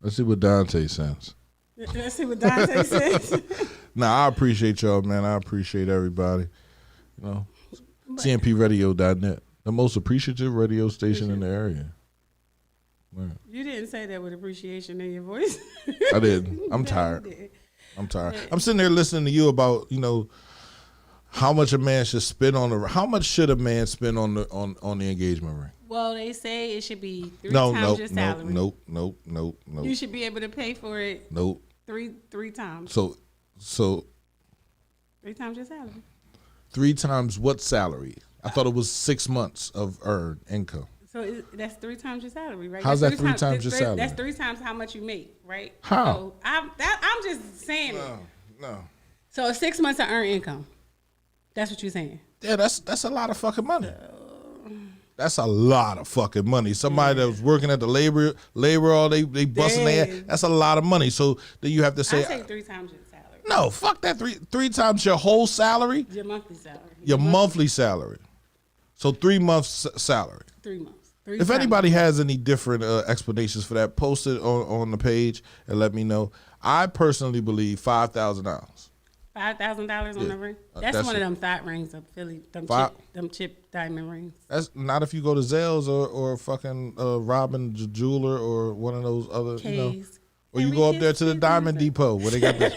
Let's see what Dante says. Let's see what Dante says. Nah, I appreciate y'all, man. I appreciate everybody. CMPradio.net, the most appreciative radio station in the area. Man. You didn't say that with appreciation in your voice. I didn't. I'm tired. I'm tired. I'm sitting there listening to you about, how much a man should spend how much should a man spend on the engagement ring? Well, they say it should be three times your salary. Nope. You should be able to pay for it. Nope. Three times. So 3 times your salary. 3 times what salary? I thought it was 6 months of earned income. So that's 3 times your salary, right? How's that 3 times your salary? That's 3 times how much you make, right? How? So I'm just saying it. No. So it's 6 months of earned income. That's what you're saying. Yeah, that's a lot of fucking money. That's a lot of fucking money. Somebody that was working at the labor all they busting their ass. That's a lot of money. So then you have to say, I say 3 times your salary. No, fuck that. Three times your whole salary. Your monthly salary. Your monthly salary. So 3 months salary. 3 months. If anybody has any different explanations for that, post it on the page and let me know. I personally believe $5,000. $5,000 on the ring. That's one of them thought rings of Philly. Them chip diamond rings. That's not if you go to Zales or fucking Robin Jeweler or one of those other, you know. Or you go up there to the Diamond Depot where they got the.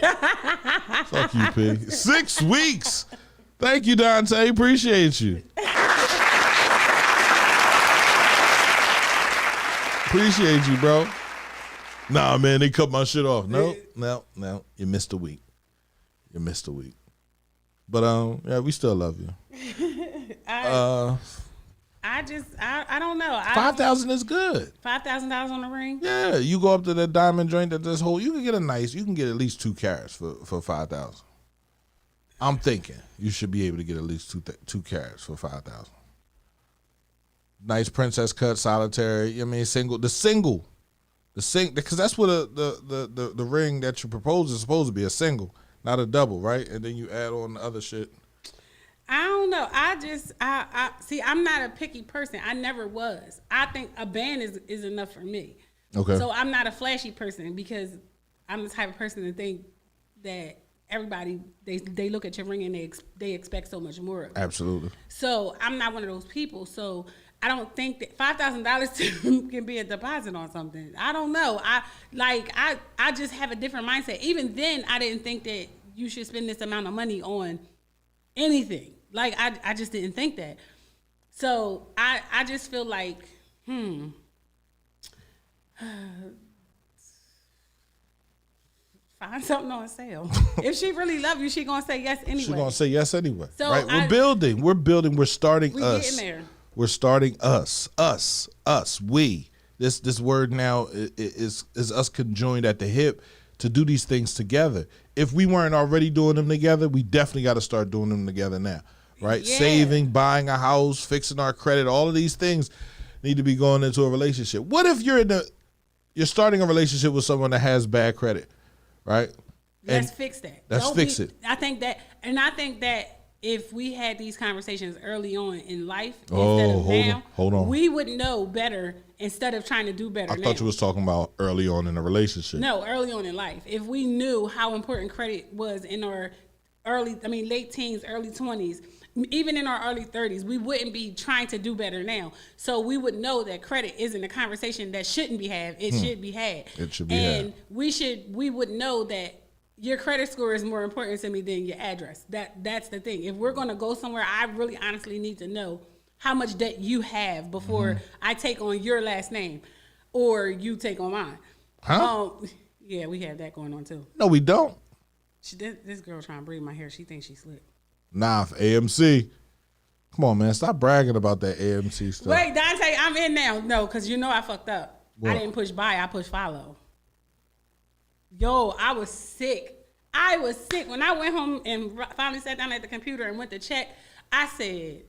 Fuck you, pig. 6 weeks. Thank you, Dante. Appreciate you. Appreciate you, bro. Nah, man, they cut my shit off. No. You missed a week. But yeah, we still love you. I don't know. 5,000 is good. $5,000 on the ring. Yeah, you go up to that diamond joint that this whole. You can get at least 2 carats for 5,000. I'm thinking you should be able to get at least 2 carats for 5,000. Nice princess cut, solitary. I mean, single, because that's what the ring that you propose is supposed to be, a single, not a double, right? And then you add on the other shit. I don't know. I see. I'm not a picky person. I never was. I think a band is enough for me. Okay. So I'm not a flashy person because I'm the type of person to think that everybody they look at your ring and they expect so much more of it. Absolutely. So I'm not one of those people. So I don't think that $5,000 can be a deposit on something. I don't know. I just have a different mindset. Even then, I didn't think that you should spend this amount of money on anything. Like I just didn't think that. So I just feel like find something on sale. If she really love you, she gonna say yes anyway. She gonna say yes anyway. So right? We're building. We're starting we us. Getting there. We're starting us. We. This word now is us conjoined at the hip to do these things together. If we weren't already doing them together, we definitely got to start doing them together now, right? Yeah. Saving, buying a house, fixing our credit, all of these things need to be going into a relationship. What if you're starting a relationship with someone that has bad credit, right? Let's fix that. Let's fix it. I think that if we had these conversations early on in life hold on. we would know better instead of trying to do better now. I thought you was talking about early on in a relationship. No, early on in life. If we knew how important credit was in our late teens, early 20s, even in our early 30s, we wouldn't be trying to do better now. So we would know that credit isn't a conversation that shouldn't be had. It should be had. It should be had. And we would know that your credit score is more important to me than your address. That's the thing. If we're going to go somewhere, I really honestly need to know how much debt you have before I take on your last name or you take on mine. Huh? Yeah, we have that going on too. No, we don't. This girl trying to braid my hair. She thinks she's slick. Nah, for AMC. Come on, man. Stop bragging about that AMC stuff. Wait, Dante, I'm in now. No, because I fucked up. What? I didn't push buy. I pushed follow. Yo, I was sick. When I went home and finally sat down at the computer and went to check, I said,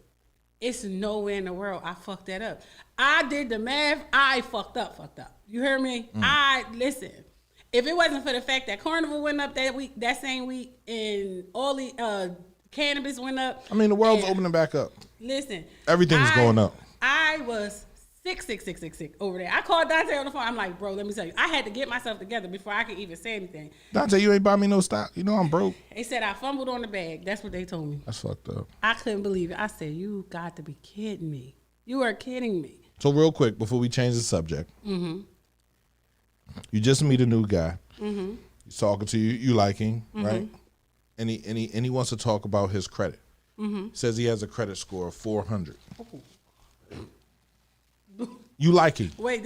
it's nowhere in the world I fucked that up. I did the math. I fucked up. You hear me? Listen. If it wasn't for the fact that Carnival went up that same week, and all the cannabis went up. I mean, the world's opening back up. Listen. Everything's going up. I was sick over there. I called Dante on the phone. I'm like, bro, let me tell you. I had to get myself together before I could even say anything. Dante, you ain't buy me no stock. You know I'm broke. They said I fumbled on the bag. That's what they told me. That's fucked up. I couldn't believe it. I said, you got to be kidding me. You are kidding me. So real quick, before we change the subject. You just meet a new guy. He's talking to you. You like him, right? And he wants to talk about his credit. Says he has a credit score of 400. You like him. Wait,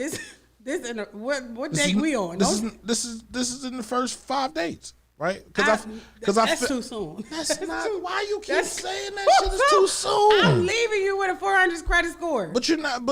what date we on? This is in the first 5 dates, right? That's too soon. That's not why you keep saying that shit is too soon. I'm leaving you with a 400 credit score. But you're not.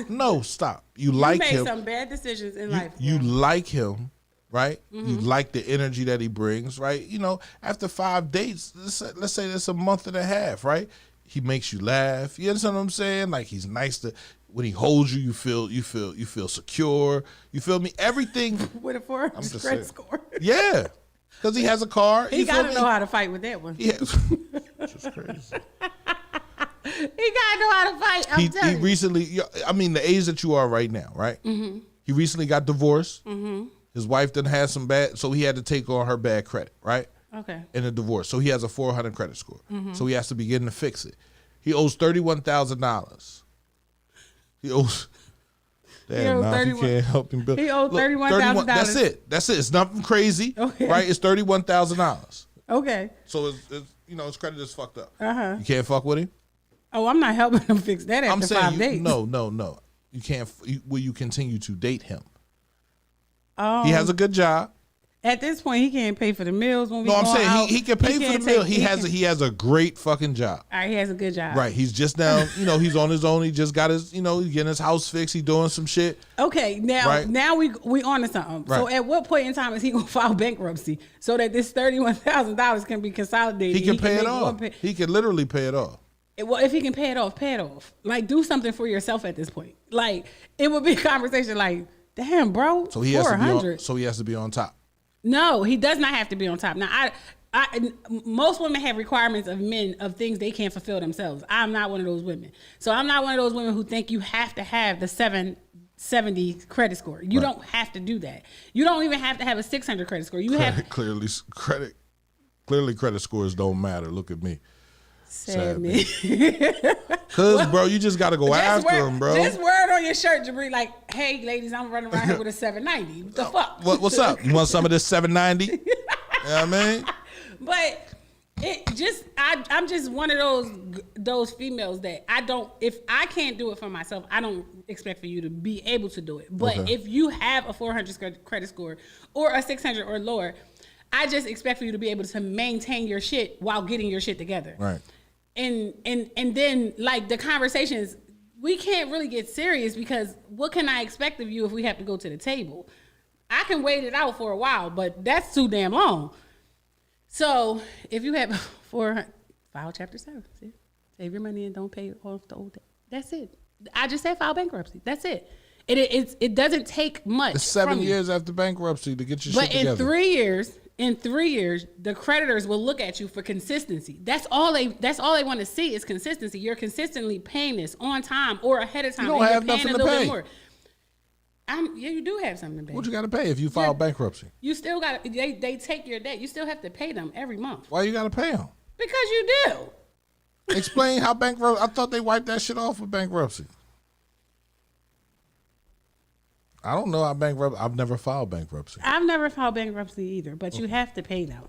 No, stop. You like him. You made some bad decisions in life. You like him, right? You like the energy that he brings, right? You know, after 5 dates, let's say that's a month and a half, right? He makes you laugh. You understand what I'm saying? Like he's nice to. When he holds you, you feel secure. You feel me? Everything with a 400 credit score. Yeah. Because he has a car. He got to know how to fight with that one. Yeah. Just crazy. He gotta know how to fight. He recently, I mean, the age that you are right now, right? Mm-hmm. He recently got divorced. Mm-hmm. His wife done had some bad, so he had to take on her bad credit, right? Okay. In a divorce, so he has a 400 credit score. Mm-hmm. So he has to begin to fix it. He owes $31,000. He owes. Damn, now you can't help him build. He owes $31,000. That's it. It's nothing crazy, right? It's $31,000. Okay. So it's his credit is fucked up. You Uh-huh. can't fuck with him. Oh, I'm not helping him fix that after I'm saying 5 days. No. You can't. Will you continue to date him? He has a good job. At this point, he can't pay for the meals when we No, I'm going saying out. he can pay for the meal. He has a great fucking job. All right, he has a good job. Right. He's just now, he's on his own. He just got his, he's getting his house fixed. He's doing some shit. Okay, now we on to something. Right. So at what point in time is he gonna file bankruptcy so that this $31,000 can be consolidated? He can pay it off. He can literally pay it off. Well, if he can pay it off. Like, do something for yourself at this point. Like, it would be a conversation like, damn, bro, So he has to be 400. on, he has to be on top. No, he does not have to be on top. Now, most women have requirements of men of things they can't fulfill themselves. I'm not one of those women. So I'm not one of those women who think you have to have the 770 credit score. You don't have to do that. You don't even have to have a 600 credit score. You have Clearly credit scores don't matter. Look at me. Sad me. Cause bro, you just gotta go after him, bro. Just word on your shirt, Jabri, like, hey ladies, I'm running around here with a 790. What the fuck? What's up? You want some of this 790? You know what I mean? But I'm just one of those females that if I can't do it for myself, I don't expect for you to be able to do it. But if you have a 400 credit score or a 600 or lower, I just expect for you to be able to maintain your shit while getting your shit together. Right. And then like the conversations, we can't really get serious because what can I expect of you if we have to go to the table? I can wait it out for a while, but that's too damn long. So if you have file Chapter 7, see? Save your money and don't pay off the old debt. That's it. I just said file bankruptcy. That's it. It doesn't take much. It's 7 years after bankruptcy to get your shit together. But in 3 years, the creditors will look at you for consistency. That's all they want to see is consistency. You're consistently paying this on time or ahead of time. You don't have nothing to pay. Yeah, you do have something to pay. What you got to pay if you file bankruptcy? You still got they take your debt. You still have to pay them every month. Why you got to pay them? Because you do. Explain how bankruptcy. I thought they wiped that shit off with bankruptcy. I don't know how bankruptcy. I've never filed bankruptcy. I've never filed bankruptcy either, but you have to pay them.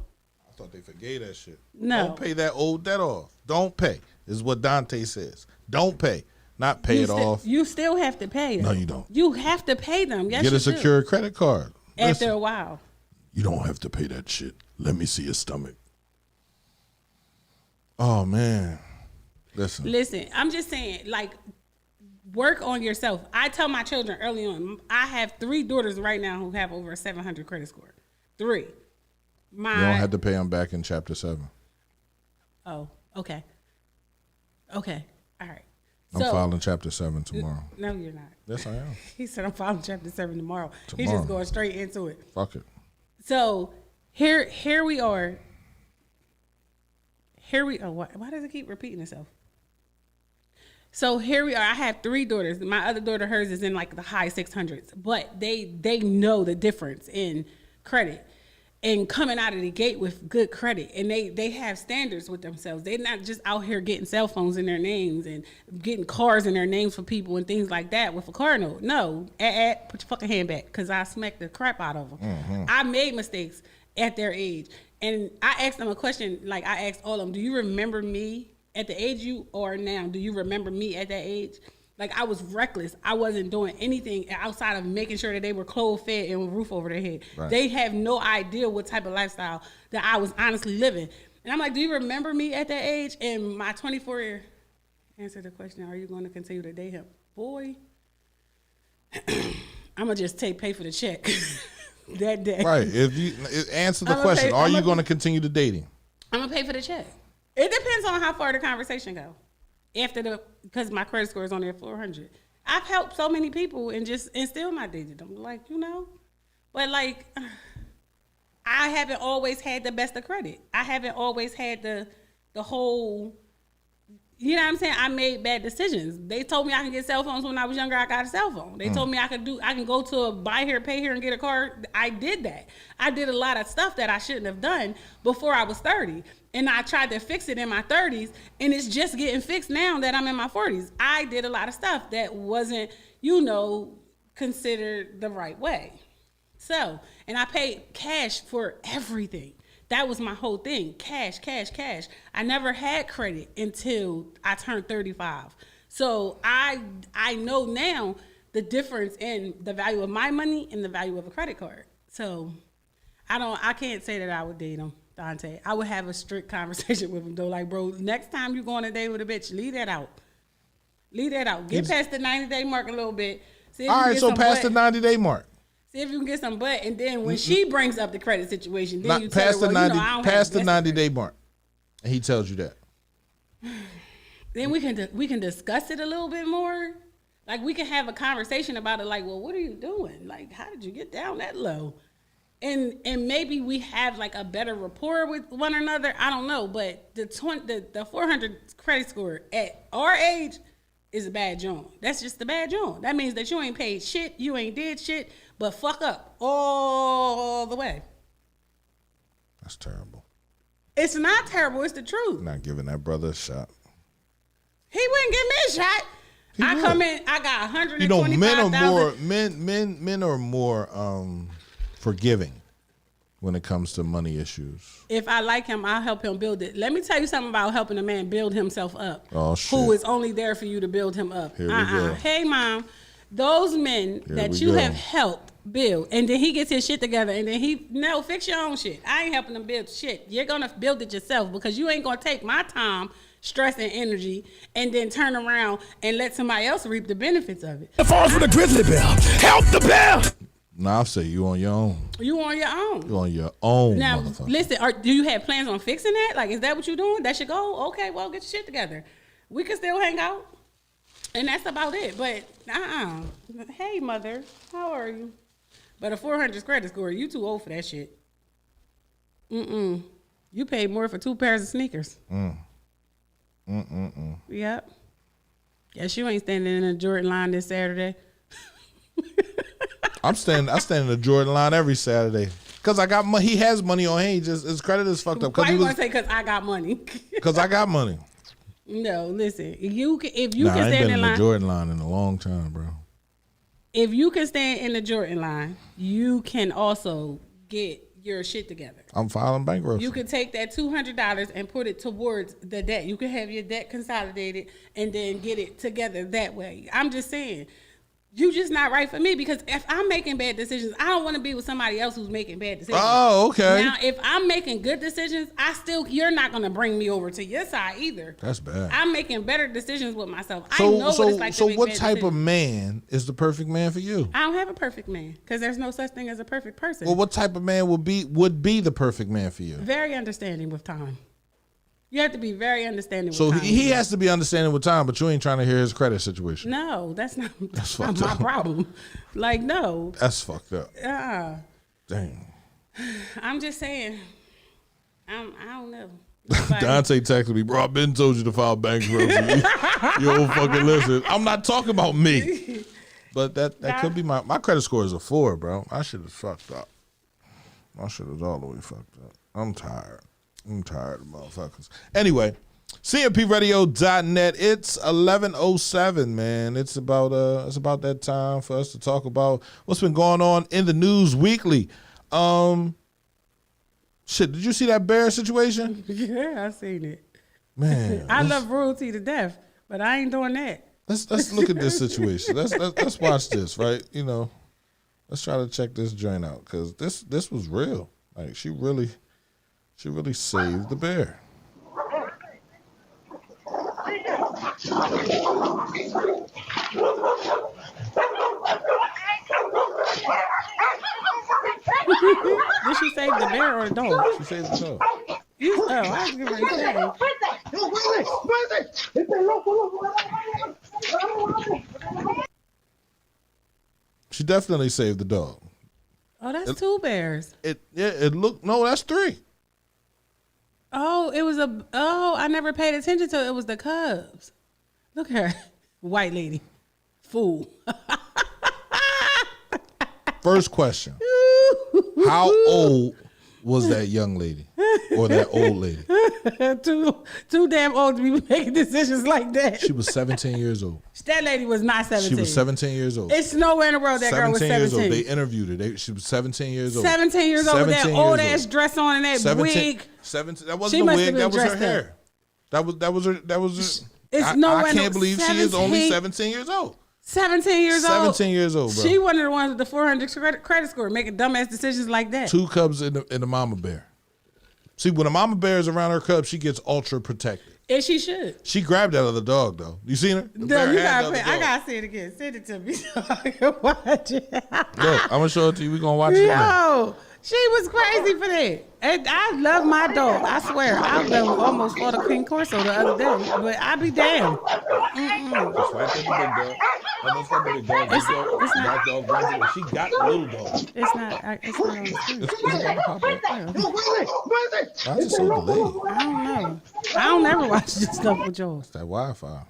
I thought they forgave that shit. No. Don't pay that old debt off. Don't pay. Is what Dante says. Don't pay. Not pay it off. You still have to pay them. No, you don't. You have to pay them. Yes, Get a secure credit card. After a while. You don't have to pay that shit. Let me see your stomach. Oh, man. Listen, I'm just saying, like, work on yourself. I tell my children early on, I have 3 daughters right now who have over a 700 credit score. 3. You don't have to pay them back in Chapter 7. Oh, okay. Okay, all right. I'm filing Chapter 7 tomorrow. No, you're not. Yes, I am. He said I'm filing Chapter 7 tomorrow. He's just going straight into it. Fuck it. So here we are. Why does it keep repeating itself? So here we are. I have 3 daughters. My other daughter, hers is in like the high 600s, but they know the difference in credit and coming out of the gate with good credit. And they have standards with themselves. They're not just out here getting cell phones in their names and getting cars in their names for people and things like that with a car note. No, put your fucking hand back because I smacked the crap out of them. Mm-hmm. I made mistakes at their age. And I asked them a question, like I asked all of them, do you remember me at the age you are now? Do you remember me at that age? Like, I was reckless. I wasn't doing anything outside of making sure that they were clothed, fed, and with a roof over their head. Right. They have no idea what type of lifestyle that I was honestly living. And I'm like, do you remember me at that age? And my 24-year answered the question, are you going to continue to date him? Boy, I'm going to just pay for the check that day. Right. If you answer the question, are you going to continue to dating? I'm going to pay for the check. It depends on how far the conversation go. Because my credit score is only at 400. I've helped so many people and still not dated them. Like, but like, I haven't always had the best of credit. I haven't always had the whole, you know what I'm saying? I made bad decisions. They told me I can get cell phones when I was younger. I got a cell phone. They told me I can go to a buy here, pay here and get a car. I did that. I did a lot of stuff that I shouldn't have done before I was 30. And I tried to fix it in my 30s, and it's just getting fixed now that I'm in my 40s. I did a lot of stuff that wasn't, considered the right way. So, and I paid cash for everything. That was my whole thing. Cash, cash, cash. I never had credit until I turned 35. So I know now the difference in the value of my money and the value of a credit card. So I can't say that I would date him, Dante. I would have a strict conversation with him though. Like, bro, next time you go on a date with a bitch, leave that out. Leave that out. Get past the 90-day mark a little bit. All right, so past the 90-day mark. See if you can get some butt, and then when she brings up the credit situation, then you tell past her, the well, 90, I don't past have the 90-day mark, and he tells you that. Then we can discuss it a little bit more. Like, we can have a conversation about it. Like, well, what are you doing? Like, how did you get down that low? And maybe we have like a better rapport with one another. I don't know, but the 400 credit score at our age is a bad joint. That's just a bad joint. That means that you ain't paid shit, you ain't did shit, but fuck up all the way. That's terrible. It's not terrible. It's the truth. Not giving that brother a shot. He wouldn't give me a shot. I come in. I got 125,000. You know, men are more forgiving when it comes to money issues. If I like him, I'll help him build it. Let me tell you something about helping a man build himself up. Oh, shit. Who is only there for you to build him up. Here we go. Hey, Mom, those men that you have helped build, and then he gets his shit together, and then fix your own shit. I ain't helping him build shit. You're going to build it yourself because you ain't going to take my time, stress, and energy, and then turn around and let somebody else reap the benefits of it. It falls with a grizzly bear. Help the bear. Nah, I'll say you on your own. You on your own. You on your own, now, motherfucker. Listen, do you have plans on fixing that? Like, is that what you're doing? That's your goal? Okay, well, get your shit together. We can still hang out. And that's about it. But, Hey, mother, how are you? But a 400 credit score, you too old for that shit. You paid more for 2 pairs of sneakers. Yep. Guess you ain't standing in a Jordan line this Saturday. I stand in the Jordan line every Saturday because I got money. He has money on him. His credit is fucked up. Why you gonna say because I got money? Because I got money. No, listen. If you can I stand ain't been in the line, Jordan line in a long time, bro. if you can stand in the Jordan line, you can also get your shit together. I'm filing bankruptcy. You can take that $200 and put it towards the debt. You can have your debt consolidated and then get it together that way. I'm just saying, you just not right for me because if I'm making bad decisions, I don't want to be with somebody else who's making bad decisions. Oh, okay. Now, if I'm making good decisions, you're not going to bring me over to your side either. That's bad. I'm making better decisions with myself. I know what it's like to make what bad type decisions. of man is the perfect man for you? I don't have a perfect man because there's no such thing as a perfect person. Well, what type of man would be the perfect man for you? Very understanding with time. You have to be very understanding So with time. he has to be understanding with time, but you ain't trying to hear his credit situation. No, that's not fucked my up. problem. Like, no. That's fucked up. Dang. I'm just saying. I don't know. Dante texted me, bro, I've been told you to file bankruptcy. You don't fucking listen. I'm not talking about me. But that could be my credit score is a 4, bro. My shit is fucked up. My shit is all the way fucked up. I'm tired of motherfuckers. Anyway, CMPRadio.net. It's 11:07, man. It's about that time for us to talk about what's been going on in the news weekly. Shit, did you see that bear situation? Yeah, I seen it. Man, I love royalty to death, but I ain't doing that. Let's look at this situation. Let's watch this, right? You know, let's try to check this joint out because this was real. Like she really saved the bear. Did she save the bear or the dog? She saved the dog. I was getting ready to say. She definitely saved the dog. Oh, that's 2 bears. It looked, no, that's 3. Oh, it was I never paid attention to it. It was the cubs. Look at her. White lady. Fool. First question. How old was that young lady or that old lady? too damn old to be making decisions like that. She was 17 years old. That lady was not 17. She was 17 years old. It's nowhere in the world that girl was 17. years old. They interviewed her. She was 17 years old. 17 years old with that 17 old years ass dress on and that 17, wig. 17. That She wasn't a must wig. have been That was her dressed hair. That was her. That was her. It's nowhere I in the- can't believe she is only 17 years old. 17 years old. 17 years old, bro. She one of the ones with the 400 credit score making dumbass decisions like that. 2 cubs in the mama bear. See, when a mama bear is around her cubs, she gets ultra protected. And she should. She grabbed that other dog, though. You seen her? The No, bear you had gotta the pay. other I dog. gotta see it again. Send it to me so I can watch it. Look, I'm gonna show it to you. We gonna watch it again. Yo, she was crazy for that. And I love my dog. I swear. I almost fought a King Corso the other day. But I be damned. That's right, that's the big dog. Almost got the big dog. Big dog, it's not- black dog, brown dog. She got the little dog. It's not on the screen. It's about to pop up. Why is it so delayed? I don't know. I don't ever watch this stuff with yours. That Wi-Fi.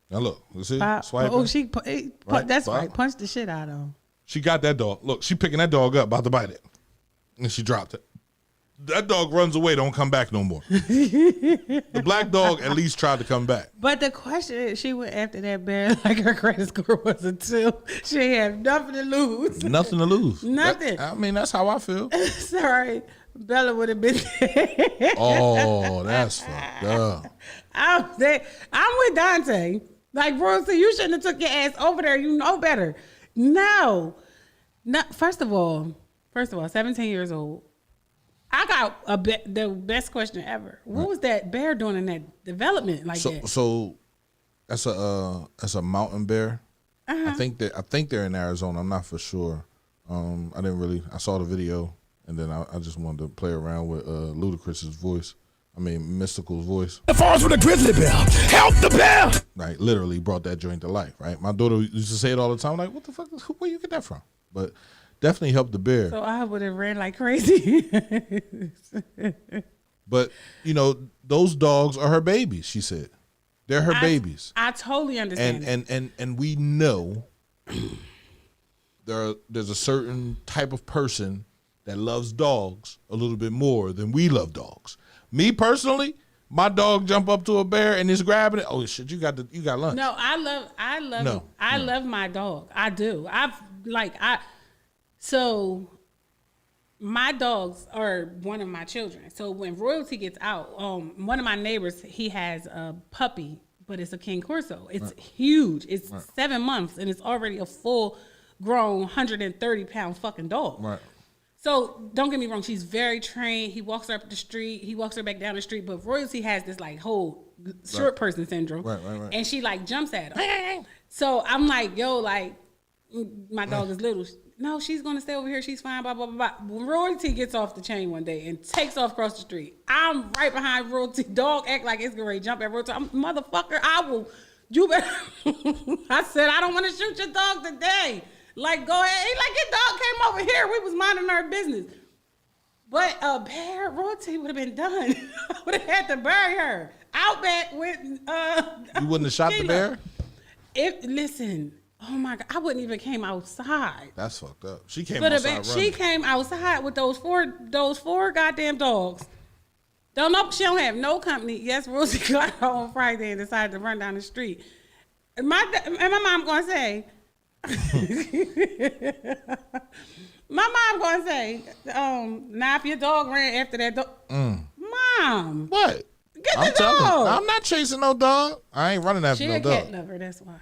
Now look, you see? Swipe. Oh, Right, that's Bob. right. Punch the shit out of him. She got that dog. Look, she picking that dog up, about to bite it. And she dropped it. That dog runs away, don't come back no more. The black dog at least tried to come back. But the question is, she went after that bear like her credit score was a 2. She had nothing to lose. Nothing to lose. Nothing. I mean, that's how I feel. Sorry, Bella would have been there. Oh, that's fucked up. I'm with Dante. Like, Royalty, you shouldn't have took your ass over there. You know better. No. First of all, 17 years old. I got the best question ever. What was that bear doing in that development like that? So that's a mountain bear. I think they're in Arizona. I'm not for sure. I saw the video and then I just wanted to play around with Ludacris's voice. I mean, Mystical's voice. The falls with a grizzly bear. Help the bear. Right, literally brought that joint to life. Right, my daughter used to say it all the time. Like, what the fuck? Where you get that from? But definitely helped the bear. So I would have ran like crazy. But those dogs are her babies. She said they're her babies. I totally understand. And we know there's a certain type of person that loves dogs a little bit more than we love dogs. Me personally, my dog jump up to a bear and is grabbing it. Oh shit, you got lunch. No, I love my dog. I do. So my dogs are one of my children. So when Royalty gets out, one of my neighbors, he has a puppy, but it's a King Corso. It's huge. It's 7 months and it's already a full grown 130-pound fucking dog. Right. So don't get me wrong, she's very trained. He walks her up the street, he walks her back down the street, but Royalty has this like whole short person syndrome. Right. And she like jumps at him. So I'm like, yo, like, my dog is little. No, she's gonna stay over here. She's fine, blah, blah, blah, blah. When Royalty gets off the chain one day and takes off across the street, I'm right behind Royalty. Dog act like it's gonna jump at Royalty. I'm, motherfucker, you better. I said, I don't want to shoot your dog today. Like, go ahead. He like, your dog came over here. We was minding our business. But a bear, Royalty would have been done. I would have had to bury her. Out back with You wouldn't have shot the bear? Listen, oh my God, I wouldn't even came outside. That's fucked up. She came But outside running. she came outside with those four goddamn dogs. Don't know, she don't have no company. Yes, Rosie got her on Friday and decided to run down the street. And my mom gonna say, now if your dog ran after that dog, Mom, What? get I'm the telling you, dog. I'm not chasing no dog. I ain't running after She no a cat dog. lover, that's why.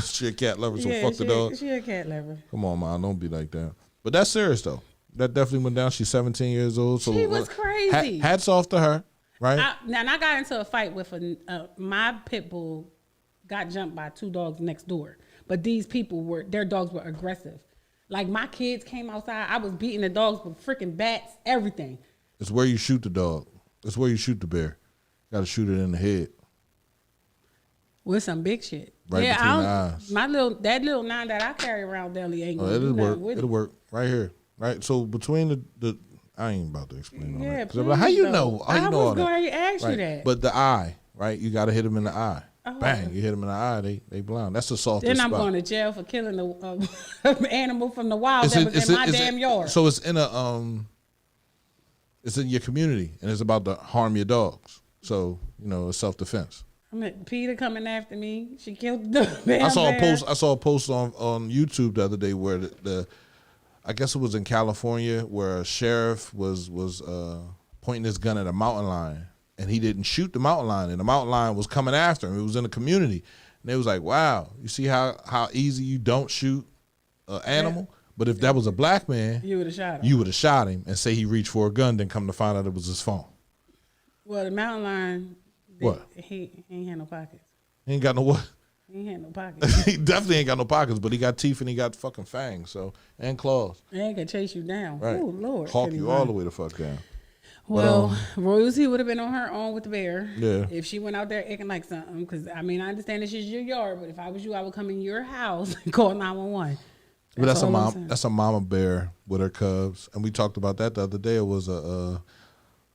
She a cat lover, so fuck the dog. She a cat lover. Come on, man, don't be like that. But that's serious though. That definitely went down. She's 17 years old. So She was crazy. Hats off to her, right? I got into a fight with my pit bull. Got jumped by 2 dogs next door, but these people their dogs were aggressive. Like my kids came outside, I was beating the dogs with freaking bats, everything. It's where you shoot the dog. It's where you shoot the bear. Got to shoot it in the head. With some big shit. Right yeah, between I the don't, eyes. that little 9 that I carry around Deli ain't Oh, gonna do it'll nothing work. with It'll it. work right here. Right. So between the I ain't about to explain all Yeah, that. 'Cause I'm like, how you please know? don't. How you I know all was that? going to ask you Right. that. But the eye, right? You got to hit them in the eye. Oh. Bang! You hit them in the eye, they blind. That's the softest Then spot. I'm going to jail for killing the animal from the wild that was in my damn yard. So it's in it's in your community, and it's about to harm your dogs. So it's self-defense. I'm at Peter coming after me. She killed the damn I saw a bear. post. I saw a post on YouTube the other day where I guess it was in California where a sheriff was pointing his gun at a mountain lion, and he didn't shoot the mountain lion, and the mountain lion was coming after him. It was in the community, and they was like, "Wow, you see how easy you don't shoot an animal." But if that was a black man, You would have shot him. you would have shot him and say he reached for a gun, then come to find out it was his phone. Well, the mountain lion, What? He ain't had no pockets. He ain't got no what? He ain't had no pockets. He definitely ain't got no pockets, but he got teeth and he got fucking fangs, and claws. They can chase you down. Right. Oh, Lord. Hawk can you he all run. the way the fuck down. Well, Rosie would have been on her own with the bear. Yeah. If she went out there acting like something. Because, I understand this is your yard, but if I was you, I would come in your house and call 911. But that's a all I'm mom. saying. That's a mama bear with her cubs, and we talked about that the other day. It was a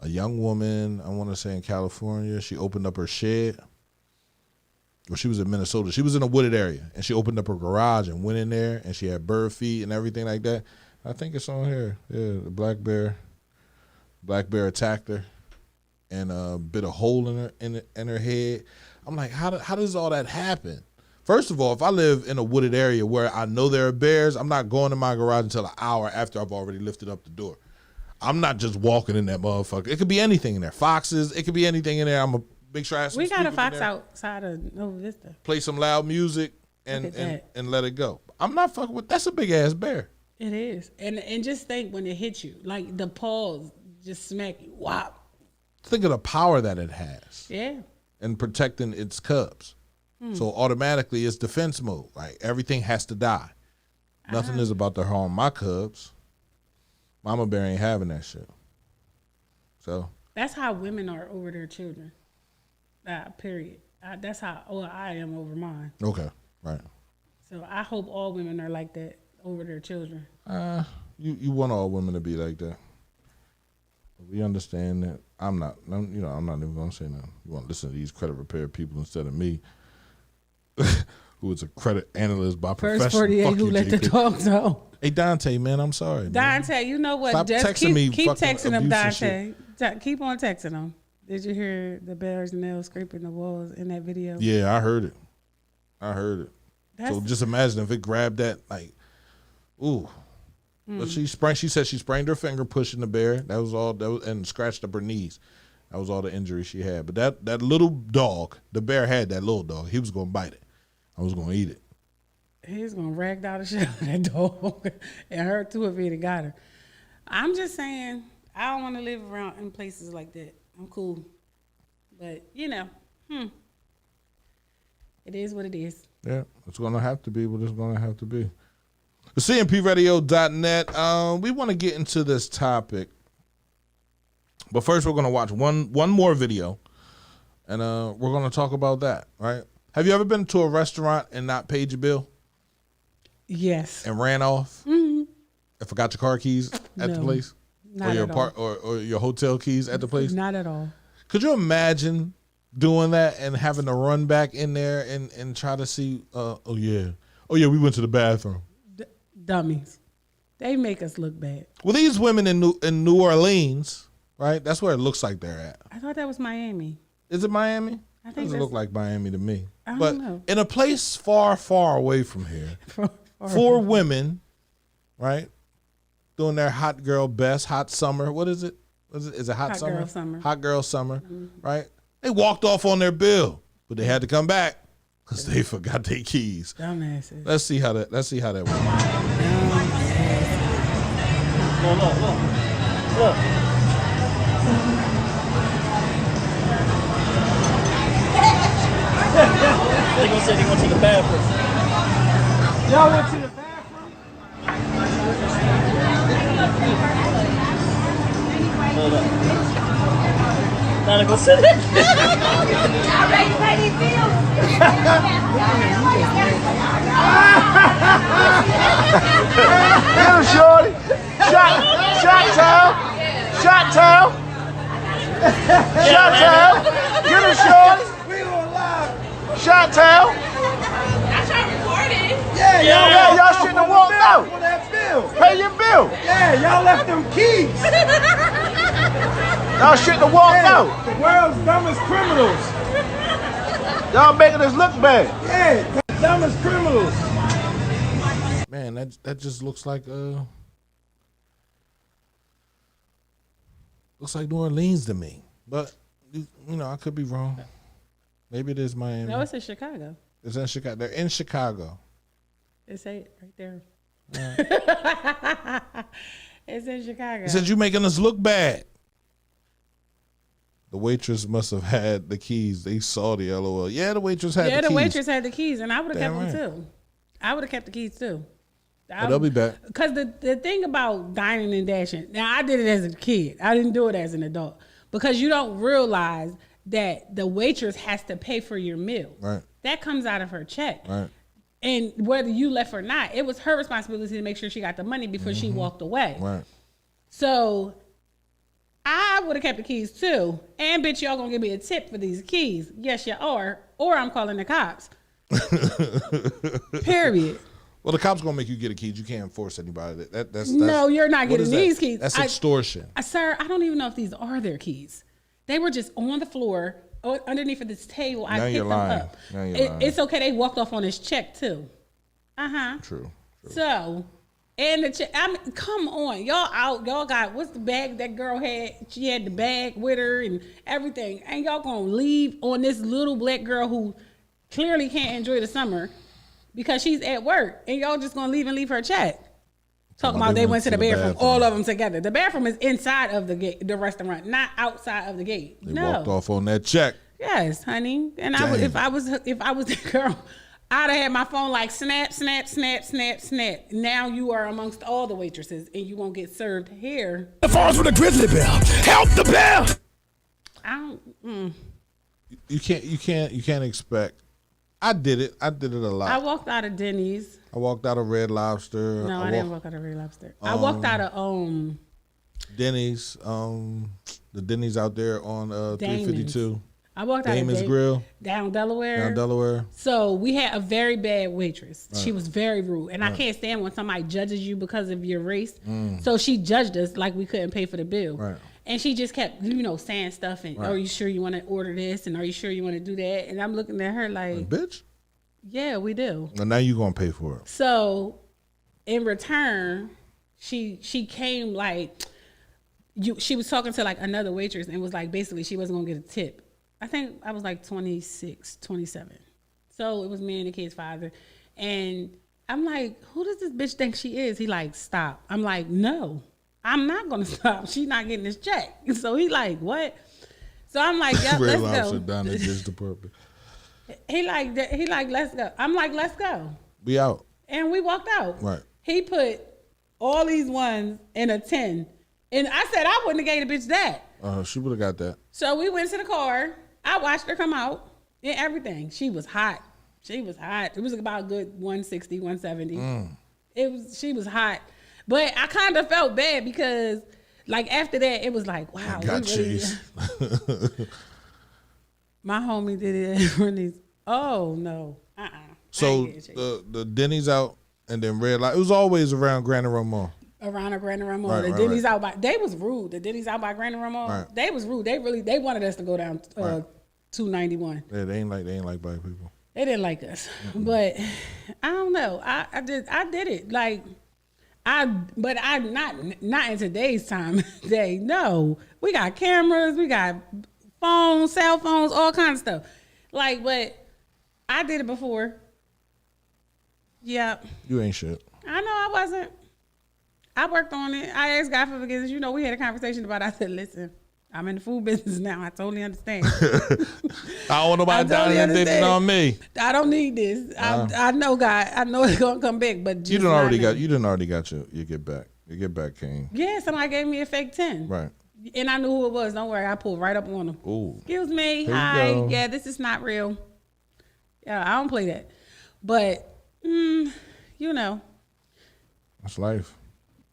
young woman, I want to say in California. She opened up her shed. Well, she was in Minnesota. She was in a wooded area, and she opened up her garage and went in there, and she had bird feed and everything like that. I think it's on here. Yeah, the black bear. Black bear attacked her, and bit a hole in her head. I'm like, how does all that happen? First of all, if I live in a wooded area where I know there are bears, I'm not going to my garage until an hour after I've already lifted up the door. I'm not just walking in that motherfucker. It could be anything in there. Foxes. It could be anything in there. I'm gonna make sure I have some We got a speakers in fox there, outside of Nova Vista. play some loud music and Look at that. and let it go. I'm not fucking with. That's a big ass bear. It is. And just think when it hits you, like the paws just smack you. Wow. Think of the power that it has Yeah. in protecting its cubs. So automatically it's defense mode. Like everything has to die. Nothing is about to harm my cubs. Mama bear ain't having that shit. So That's how women are over their children. Period. That's how I am over mine. okay, right. So I hope all women are like that over their children. You want all women to be like that. We understand that. I'm not even gonna say nothing. You want to listen to these credit repair people instead of me, who is a credit analyst by profession. First 48 Fuck who you, let the JP. dogs out. Hey Dante, man, I'm sorry. man. Dante, you know what? Stop Just texting me keep fucking texting them, abuse and Dante. Keep on texting them. Did you hear the bear's nails scraping the walls in that video? Yeah, I heard it. So That's- just imagine if it grabbed that, like, ooh. But she said she sprained her finger pushing the bear. That was all. And scratched up her knees. That was all the injury she had. But that little dog, the bear had that little dog. He was gonna bite it. I was gonna eat it. He's gonna rag out the shit of that dog and her too if he'd have got her. I'm just saying, I don't want to live around in places like that. I'm cool, but it is what it is. Yeah, it's gonna have to be what it's gonna have to be. The CMPRadio.net. We want to get into this topic, but first we're gonna watch one more video, and we're gonna talk about that. Right? Have you ever been to a restaurant and not paid your bill Yes. and ran off and forgot your car keys at the No, place, not or your at all. or your hotel keys at the place? Not at all. Could you imagine doing that and having to run back in there and try to see? Oh yeah, we went to the bathroom. Dummies. They make us look bad. Well, these women in New Orleans, right? That's where it looks like they're at. I thought that was Miami. Is it Miami? I think Doesn't look like Miami to me. I don't But know. in a place far, far away from here, four women, right, doing their hot girl best, hot summer. What is it? Is it hot Hot summer? girl summer. Hot girl summer, right? They walked off on their bill, but they had to come back because they forgot their keys. Dumbasses. Let's see how that works. Look. They gonna say they gonna take a bathroom. Y'all went to the bathroom? Hold up. Now they go sit it. I already paid these bills. Get him, shorty. Shot town. Shot town. Shot town. Get him, shorty. Shot town. Yeah, Y'all shouldn't have walked out. Pay your bill. Yeah, y'all left them keys. Y'all shouldn't have walked out. The world's dumbest criminals. Y'all making us look bad. Yeah, the dumbest criminals. Man, that just looks like New Orleans to me. But you know, I could be wrong. Maybe it is Miami. No, it's in Chicago. It's in Chicago. They're in Chicago. It's right there. It's in Chicago. He said, "You making us look bad." The waitress must have had the keys. They saw the LOL. Yeah, the waitress had the keys. Yeah, the waitress had the keys, and I would have kept Damn them too. I would have kept the keys too. But they'll be back. Because the thing about dining and dashing, now I did it as a kid. I didn't do it as an adult. Because you don't realize that the waitress has to pay for your meal. Right. That comes out of her check. Right. And whether you left or not, it was her responsibility to make sure she got the money before she walked away. Right. So I would have kept the keys too. And bitch, y'all gonna give me a tip for these keys. Yes, you are. Or I'm calling the cops. Period. Well, the cops gonna make you get a keys. You can't force anybody. That's no, you're not what getting is that? these keys. That's extortion. Sir, I don't even know if these are their keys. They were just on the floor underneath of this table. I picked them up. Now you're lying. It's okay. They walked off on his check too. True. So, and the check. I mean, come on, y'all out. Y'all got what's the bag that girl had? She had the bag with her and everything. And y'all gonna leave on this little black girl who clearly can't enjoy the summer because she's at work, and y'all just gonna leave her check. Talking about they went to the bathroom, all of them together. The bathroom is inside of the gate, the restaurant, not outside of the gate. They walked off on that check. Yes, honey. And I would, if I was the girl, I'd have had my phone like snap, snap, snap, snap, snap. Now you are amongst all the waitresses, and you won't get served here. The falls with a grizzly bear. Help the bear. I don't. You can't expect. I did it a lot. I walked out of Denny's. I walked out of Red Lobster. No, I didn't walk out of Red Lobster. I walked out of Denny's. The Denny's out there on 352. I walked out Damon's of Grill down Delaware. Down Delaware. So we had a very bad waitress. She was very rude, and I can't stand when somebody judges you because of your race. So she judged us like we couldn't pay for the bill. Right. And she just kept, saying stuff and, are you sure you want to order this? And are you sure you want to do that? And I'm looking at her like, bitch. Yeah, we do. And now you gonna pay for it. So, in return, she came like, she was talking to like another waitress and was like, basically she wasn't gonna get a tip. I think I was like 26, 27. So it was me and the kid's father, and I'm like, who does this bitch think she is? He like, stop. I'm like, no. I'm not gonna stop. She's not getting this check. So he like, what? So I'm like, yeah, let's go. Down at this department. He like, let's go. I'm like, let's go. We out. And we walked out. Right. He put all these ones in a 10. And I said I wouldn't have gave the bitch that. She would have got that. So we went to the car. I watched her come out and everything. She was hot. She was hot. It was about a good 160, 170. She was hot. But I kind of felt bad because, like, after that, it was like, wow. Got cheese. My homie did it. Oh, no. So the Denny's out and then Red Light. It was always around Grand Ramon. Around Grand Ramon. Right, the Denny's out by, they was rude. The Denny's out by Grand Ramon, they was rude. They wanted us to go down 291. Yeah, they ain't like black people. They didn't like us. But I don't know. I did it. Like, but not in today's time day. No, we got cameras, we got phones, cell phones, all kinds of stuff. Like, but I did it before. Yeah. You ain't shit. I know I wasn't. I worked on it. I asked God for forgiveness. We had a conversation about it. I said, listen, I'm in the food business now. I totally understand. I don't want nobody down here dicking on me. I don't need this. I know, God. I know it's gonna come back, but you done already got your get back. Your get back came. Yeah, somebody gave me a fake 10. Right. And I knew who it was. Don't worry, I pulled right up on them. Ooh. Excuse me. Here Hi. you go. Yeah, this is not real. Yeah, I don't play that. But, you know, That's life.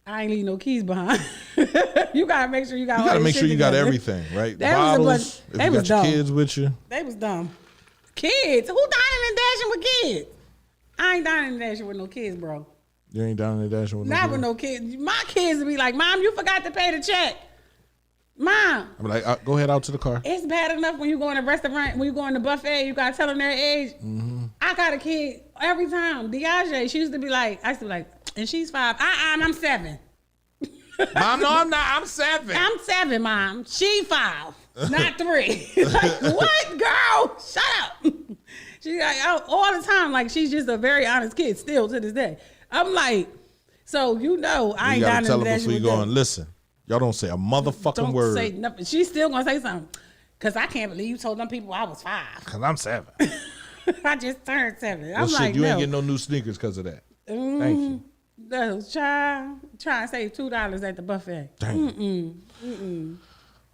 I ain't leaving no keys behind. You gotta make sure you got. You gotta all make your sure shit you got together. everything, right? That was a Bottles. bunch- If they you was got your dumb. kids with you, They was dumb. Kids, who dining and dashing with kids? I ain't dining and dashing with no kids, bro. you ain't down in the dash with no Not kids. with no kids. My kids be like, Mom, you forgot to pay the check. Mom, I'm like, go ahead out to the car. it's bad enough when you go in a restaurant, when you go in the buffet, you gotta tell them their age. I got a kid every time. Deaja, she used to be like, I used to be like, and she's 5. And I'm 7. Mom, no, I'm not. I'm 7. I'm 7, Mom. She 5, not 3. Like, what, girl? Shut up. She like all the time. Like, she's just a very honest kid still to this day. I'm like, so I You ain't gotta down tell in the them before you go and listen. Y'all don't say a motherfucking Don't word. say nothing. She's still gonna say something. Cause I can't believe you told them people I was 5. Cause I'm 7. I just turned 7. Well, I'm shit, like, you no. ain't getting no new sneakers because of that. Thank you. Try to save $2 at the buffet.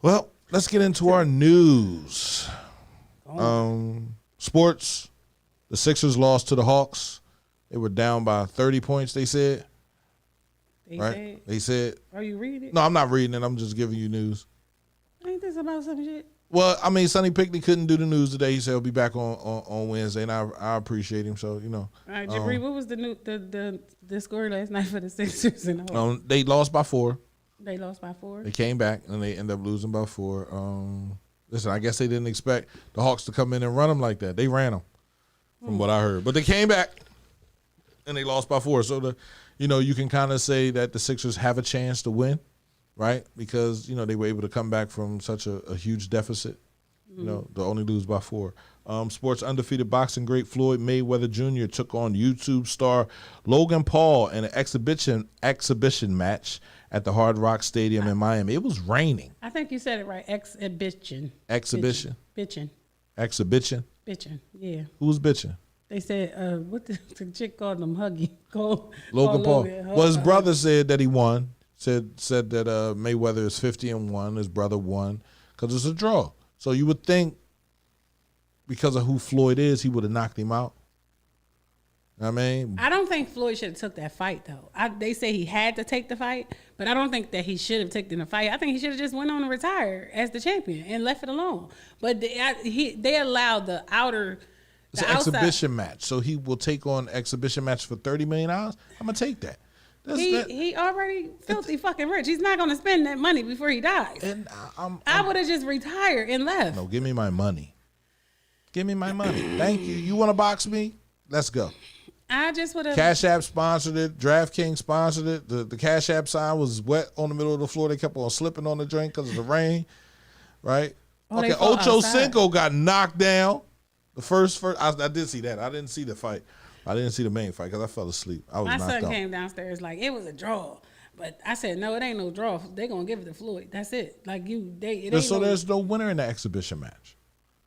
Well, let's get into our news. Sports. The Sixers lost to the Hawks. They were down by 30 points, they said. They Right? said, They said. are you reading it? No, I'm not reading it. I'm just giving you news. Ain't this about some shit? Well, I mean, Sonny Pickney couldn't do the news today. He said he'll be back on Wednesday, and I appreciate him. So, you know. All right, Jabri, what was the score last night for the Sixers? And They lost by 4. they lost by 4. They came back, and they ended up losing by 4. Listen, I guess they didn't expect the Hawks to come in and run them like that. They ran them, from what I heard. But they came back, and they lost by 4. So, you can kind of say that the Sixers have a chance to win, right? Because, they were able to come back from such a huge deficit. To only lose by 4. Sports undefeated boxing great Floyd Mayweather Jr. took on YouTube star Logan Paul in an exhibition match at the Hard Rock Stadium in Miami. It was raining. I think you said it right. Exhibition. Exhibition? Bitching. Exhibition? Bitching. Yeah. Who was bitching? They said, what the chick called them Huggy. Logan Paul. Logan. Well, his brother said that he won. Said that Mayweather is 50-1. His brother won because it's a draw. So you would think because of who Floyd is, he would have knocked him out. I mean, I don't think Floyd should have took that fight though. They say he had to take the fight, but I don't think that he should have taken the fight. I think he should have just went on and retired as the champion and left it alone. But they allowed the outer. it's an exhibition match, so he will take on exhibition match for $30 million. I'm gonna take that. He already filthy fucking rich. He's not gonna spend that money before he dies. And I would have just retired and left. No, give me my money. Give me my money. Thank you. You want to box me? Let's go. I just would have. Cash App sponsored it. DraftKings sponsored it. The Cash App sign was wet on the middle of the floor. They kept on slipping on the drink because of the rain. Right? They Okay, fought Ocho outside. Cinco got knocked down. The first I did see that. I didn't see the fight. I didn't see the main fight because I fell asleep. I was My knocked son out. came downstairs like it was a draw, but I said no, it ain't no draw. They gonna give it to Floyd. That's it. Like it ain't. So there's no winner in the exhibition match.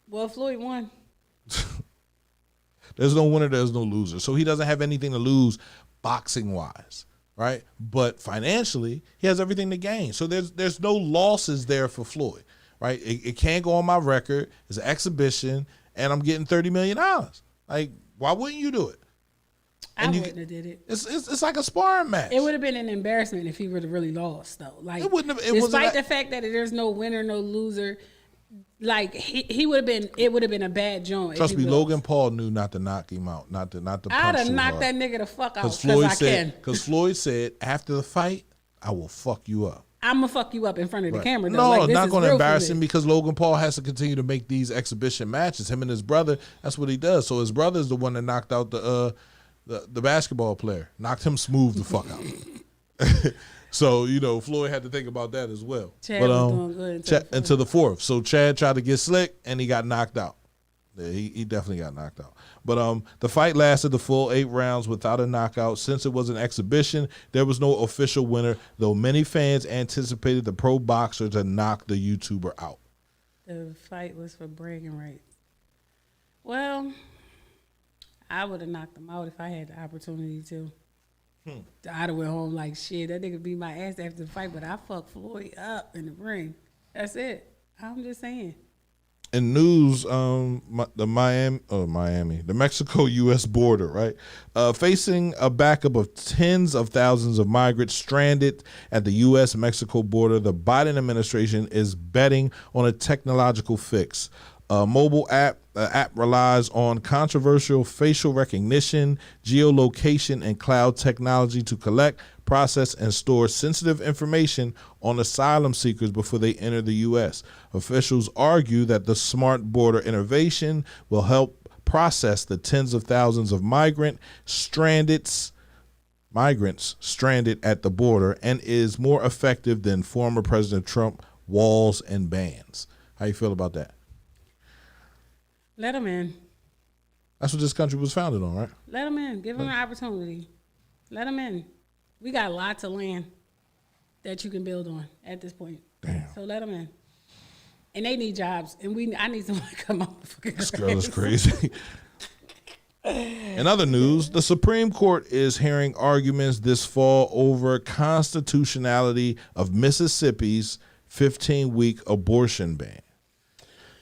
Well, Floyd won. There's no winner, there's no loser. So he doesn't have anything to lose boxing wise, right? But financially, he has everything to gain. So there's no losses there for Floyd, right? It can't go on my record. It's an exhibition, and I'm getting $30 million. Like, why wouldn't you do it? I wouldn't have did it. It's like a sparring match. It would have been an embarrassment if he would have really lost, though. Like It wouldn't have- it wasn't despite that- the fact that there's no winner, no loser. Like he would have been. It would have been a bad joint. Trust if me, he would've Logan Paul knew not to knock him out, not to punch I'd have too knocked hard. that nigga the fuck out Because because Floyd said after the fight, I will fuck you up. I'm gonna fuck you up in front of the Right. camera. Though. No, Like, this not is going to real for embarrass me. him because Logan Paul has to continue to make these exhibition matches. Him and his brother, that's what he does. So his brother is the one that knocked out the basketball player, knocked him smooth the fuck out. So Floyd had to think about that as well. Chad was doing good until the fourth. So Chad tried to get slick and he got knocked out. Yeah, he definitely got knocked out. But the fight lasted the full 8 rounds without a knockout. Since it was an exhibition, there was no official winner, though many fans anticipated the pro boxer to knock the YouTuber out. The fight was for bragging rights. Well, I would have knocked him out if I had the opportunity to. I'd have went home like shit. That nigga beat my ass after the fight, but I fucked Floyd up in the ring. That's it. I'm just saying. In news, the the Mexico-U.S. border, right, facing a backup of tens of thousands of migrants stranded at the U.S.-Mexico border, the Biden administration is betting on a technological fix. A mobile app relies on controversial facial recognition, geolocation, and cloud technology to collect, process, and store sensitive information on asylum seekers before they enter the U.S. Officials argue that the smart border innovation will help process the tens of thousands of migrants stranded at the border and is more effective than former President Trump walls and bans. How you feel about that? Let them in. That's what this country was founded on, right? Let them in. Give them an opportunity. Let them in. We got lots of land that you can build on at this point. Damn. So let them in. And they need jobs. And I need someone to come up. This girl is crazy. In other news, the Supreme Court is hearing arguments this fall over constitutionality of Mississippi's 15-week abortion ban.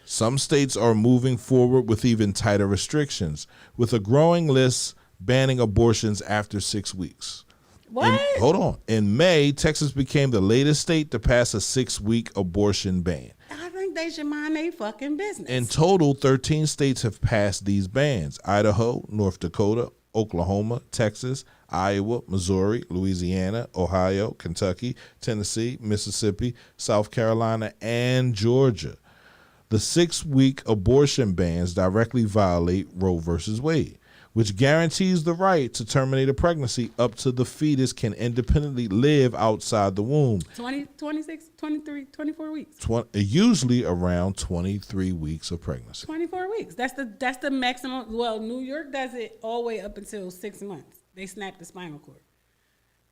Some states are moving forward with even tighter restrictions, with a growing list banning abortions after 6 weeks. What? Hold on. In May, Texas became the latest state to pass a 6-week abortion ban. I think they should mind their fucking business. In total, 13 states have passed these bans: Idaho, North Dakota, Oklahoma, Texas, Iowa, Missouri, Louisiana, Ohio, Kentucky, Tennessee, Mississippi, South Carolina, and Georgia. The 6-week abortion bans directly violate Roe v. Wade, which guarantees the right to terminate a pregnancy up to the fetus can independently live outside the womb. 20, 26, 23, 24 weeks. Usually around 23 weeks of pregnancy. 24 weeks. That's the maximum. Well, New York does it all the way up until 6 months. They snap the spinal cord.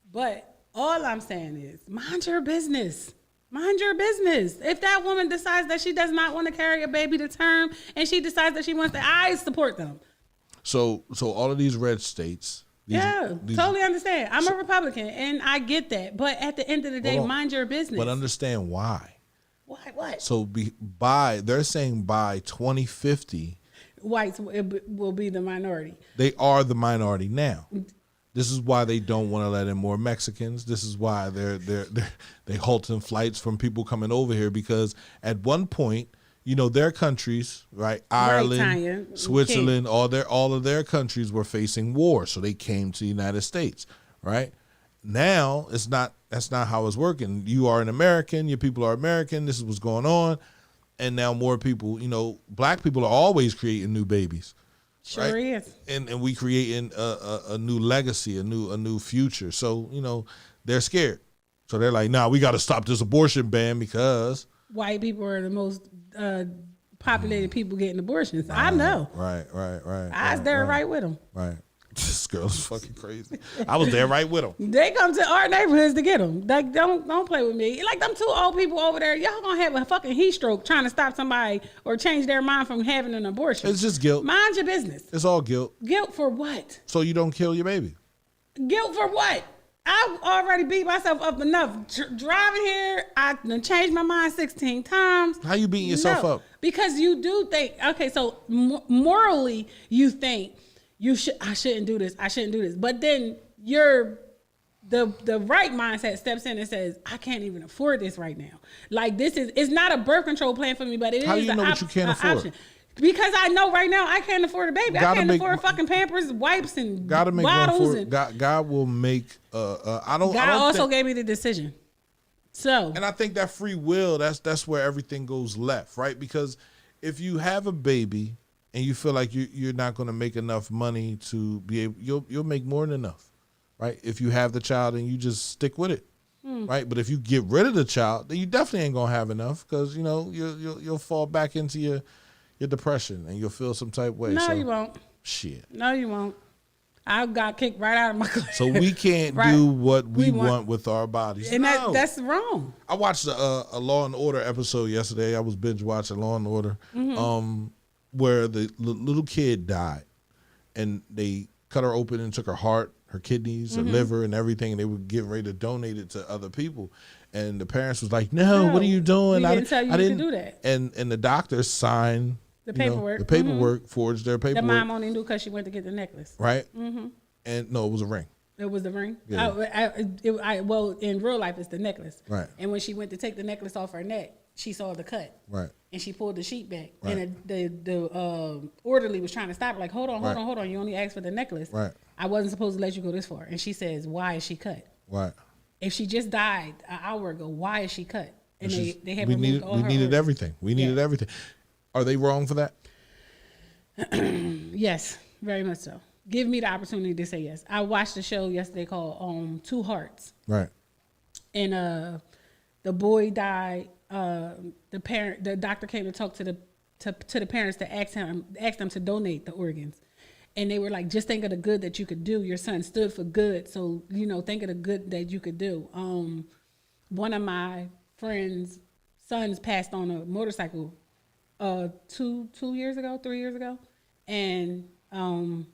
But all I'm saying is, mind your business. Mind your business. If that woman decides that she does not want to carry a baby to term and she decides that she wants to, I support them. So all of these red states. Totally understand. I'm a Republican and I get that. But at the end of the day, mind your business. But understand why. Why? What? So they're saying by 2050, whites will be the minority. They are the minority now. This is why they don't want to let in more Mexicans. This is why they halting flights from people coming over here, because at one point, their countries, right? Ireland, Switzerland, all of their countries were facing war, so they came to the United States, right? Now that's not how it's working. You are an American, your people are American. This is what's going on, and now more people. Black people are always creating new babies. Sure right? Is. And we creating a new legacy, a new future. So, they're scared. So they're like, we got to stop this abortion ban because white people are the most populated people getting abortions. I know. Right. I was there right with them. Right. This girl's fucking crazy. I was there right with them. They come to our neighborhoods to get them. Like, don't play with me. Like, them two old people over there, y'all gonna have a fucking heat stroke trying to stop somebody or change their mind from having an abortion. It's just guilt. Mind your business. It's all guilt. Guilt for what? So you don't kill your baby. Guilt for what? I've already beat myself up enough. Driving here, I done changed my mind 16 times. How you beating yourself up? Because you do think, okay, so morally you think, I shouldn't do this. But then the right mindset steps in and says, I can't even afford this right now. Like, it's not a birth control plan for me, but it is. How do you know what you can't afford? Option. Because I know right now I can't afford a baby. I can't afford fucking Pampers, wipes, and bottles. God will make. God also gave me the decision. So, and I think that free will, that's where everything goes left, right? Because if you have a baby and you feel like you're not going to make enough money to be able, you'll make more than enough, right? If you have the child and you just stick with it, right? But if you get rid of the child, then you definitely ain't gonna have enough, because you'll fall back into your depression and you'll feel some type of way. No, you won't. Shit. No, you won't. I got kicked right out of my class. So we can't do what we want with our bodies. And that's wrong. I watched a Law and Order episode yesterday. I was binge watching Law and Order, where the little kid died, and they cut her open and took her heart, her kidneys, her liver, and everything, and they were getting ready to donate it to other people. And the parents was like, "No, what are you doing? We didn't tell you you could do that." And the doctor signed The paperwork. the paperwork, forged their The paperwork. mom only knew because she went to get the necklace. Right. Mm-hmm. And no, it was a ring. It was the ring. Yeah. Well, in real life, it's the necklace. Right. And when she went to take the necklace off her neck, she saw the cut. Right. And she pulled the sheet back. Right. And the orderly was trying to stop her, like, hold on. You only asked for the necklace. Right. I wasn't supposed to let you go this far. And she says, why is she cut? Right. If she just died an hour ago, why is she cut? And they have we removed all we her needed organs. everything. We needed everything. Are they wrong for that? Yes, very much so. Give me the opportunity to say yes. I watched a show yesterday called Two Hearts. Right. And the boy died. The doctor came to talk to the parents to ask them to donate the organs. And they were like, just think of the good that you could do. Your son stood for good. So, think of the good that you could do. One of my friend's sons passed on a motorcycle 3 years ago. And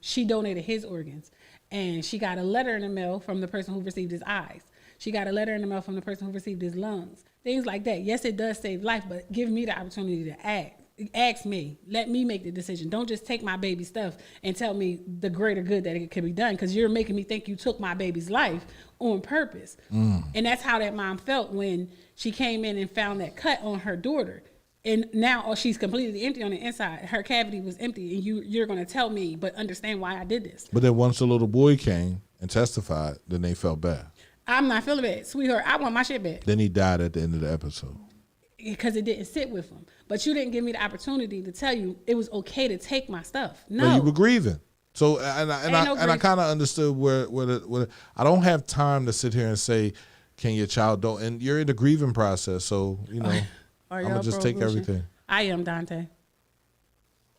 she donated his organs. And she got a letter in the mail from the person who received his eyes. She got a letter in the mail from the person who received his lungs. Things like that. Yes, it does save life, but give me the opportunity to act. Ask me. Let me make the decision. Don't just take my baby stuff and tell me the greater good that it could be done, because you're making me think you took my baby's life on purpose. And that's how that mom felt when she came in and found that cut on her daughter. And now she's completely empty on the inside. Her cavity was empty, and you're going to tell me, but understand why I did this. But then once the little boy came and testified, then they felt bad. I'm not feeling bad. Sweetheart, I want my shit back. Then he died at the end of the episode. Because it didn't sit with him. But you didn't give me the opportunity to tell you it was okay to take my stuff. No. But you were grieving. So and I kind of understood where I don't have time to sit here and say, can your child don't? And you're in the grieving process, so I'm gonna just take everything. I am, Dante.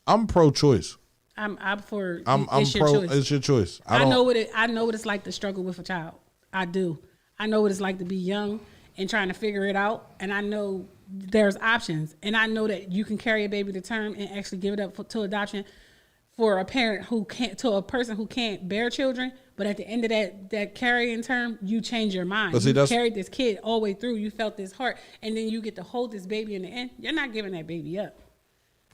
I'm pro-choice. I'm for. I'm it's pro. Your choice. It's your choice. I know what it's like to struggle with a child. I do. I know what it's like to be young and trying to figure it out. And I know there's options. And I know that you can carry a baby to term and actually give it up to adoption for a parent who can't, to a person who can't bear children. But at the end of that carrying term, you change your mind. See, you carried this kid all the way through. You felt this heart. And then you get to hold this baby in the end. You're not giving that baby up.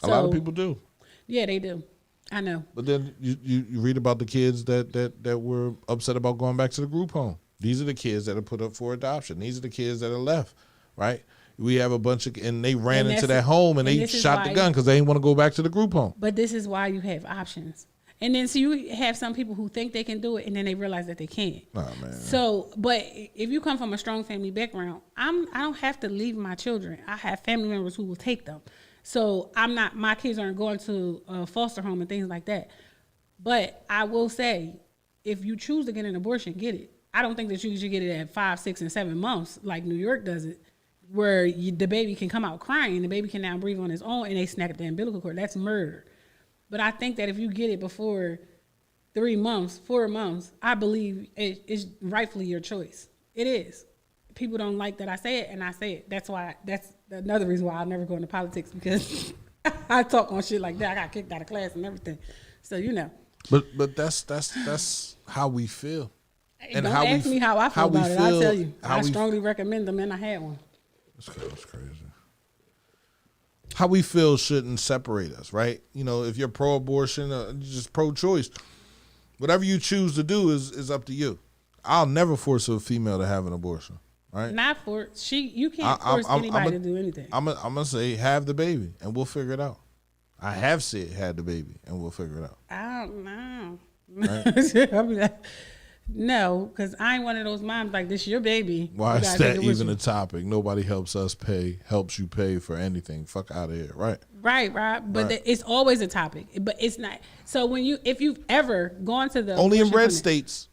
A lot of people do. Yeah, they do. I know. But then you read about the kids that were upset about going back to the group home. These are the kids that are put up for adoption. These are the kids that are left, right? We have a bunch of, and they ran into that home and they shot the gun because they didn't want to go back to the group home. But this is why you have options. And then so you have some people who think they can do it and then they realize that they can't. Oh, man. So, but if you come from a strong family background, I don't have to leave my children. I have family members who will take them. So my kids aren't going to a foster home and things like that. But I will say, if you choose to get an abortion, get it. I don't think that you should get it at 5, 6, and 7 months like New York does it, where the baby can come out crying, the baby can now breathe on his own, and they snap at the umbilical cord. That's murder. But I think that if you get it before 3 months, 4 months, I believe it's rightfully your choice. It is. People don't like that I say it, and I say it. That's another reason why I'll never go into politics, because I talk on shit like that. I got kicked out of class and everything. So But that's how we feel. And don't ask me how I feel about it. I'll tell you. I strongly recommend them, and I had one. That's crazy. How we feel shouldn't separate us, right? If you're pro-abortion or just pro-choice, whatever you choose to do is up to you. I'll never force a female to have an abortion, right? Not for you can't force anybody to do anything. I'm gonna say have the baby, and we'll figure it out. I have said had the baby, and we'll figure it out. I don't know. Right? I'll be like, no, because I ain't one of those moms like, this your baby. Why is that even a topic? Nobody helps you pay for anything. Fuck out of here, right? Right. But it's always a topic. But it's not. So if you've ever gone to the only in red states.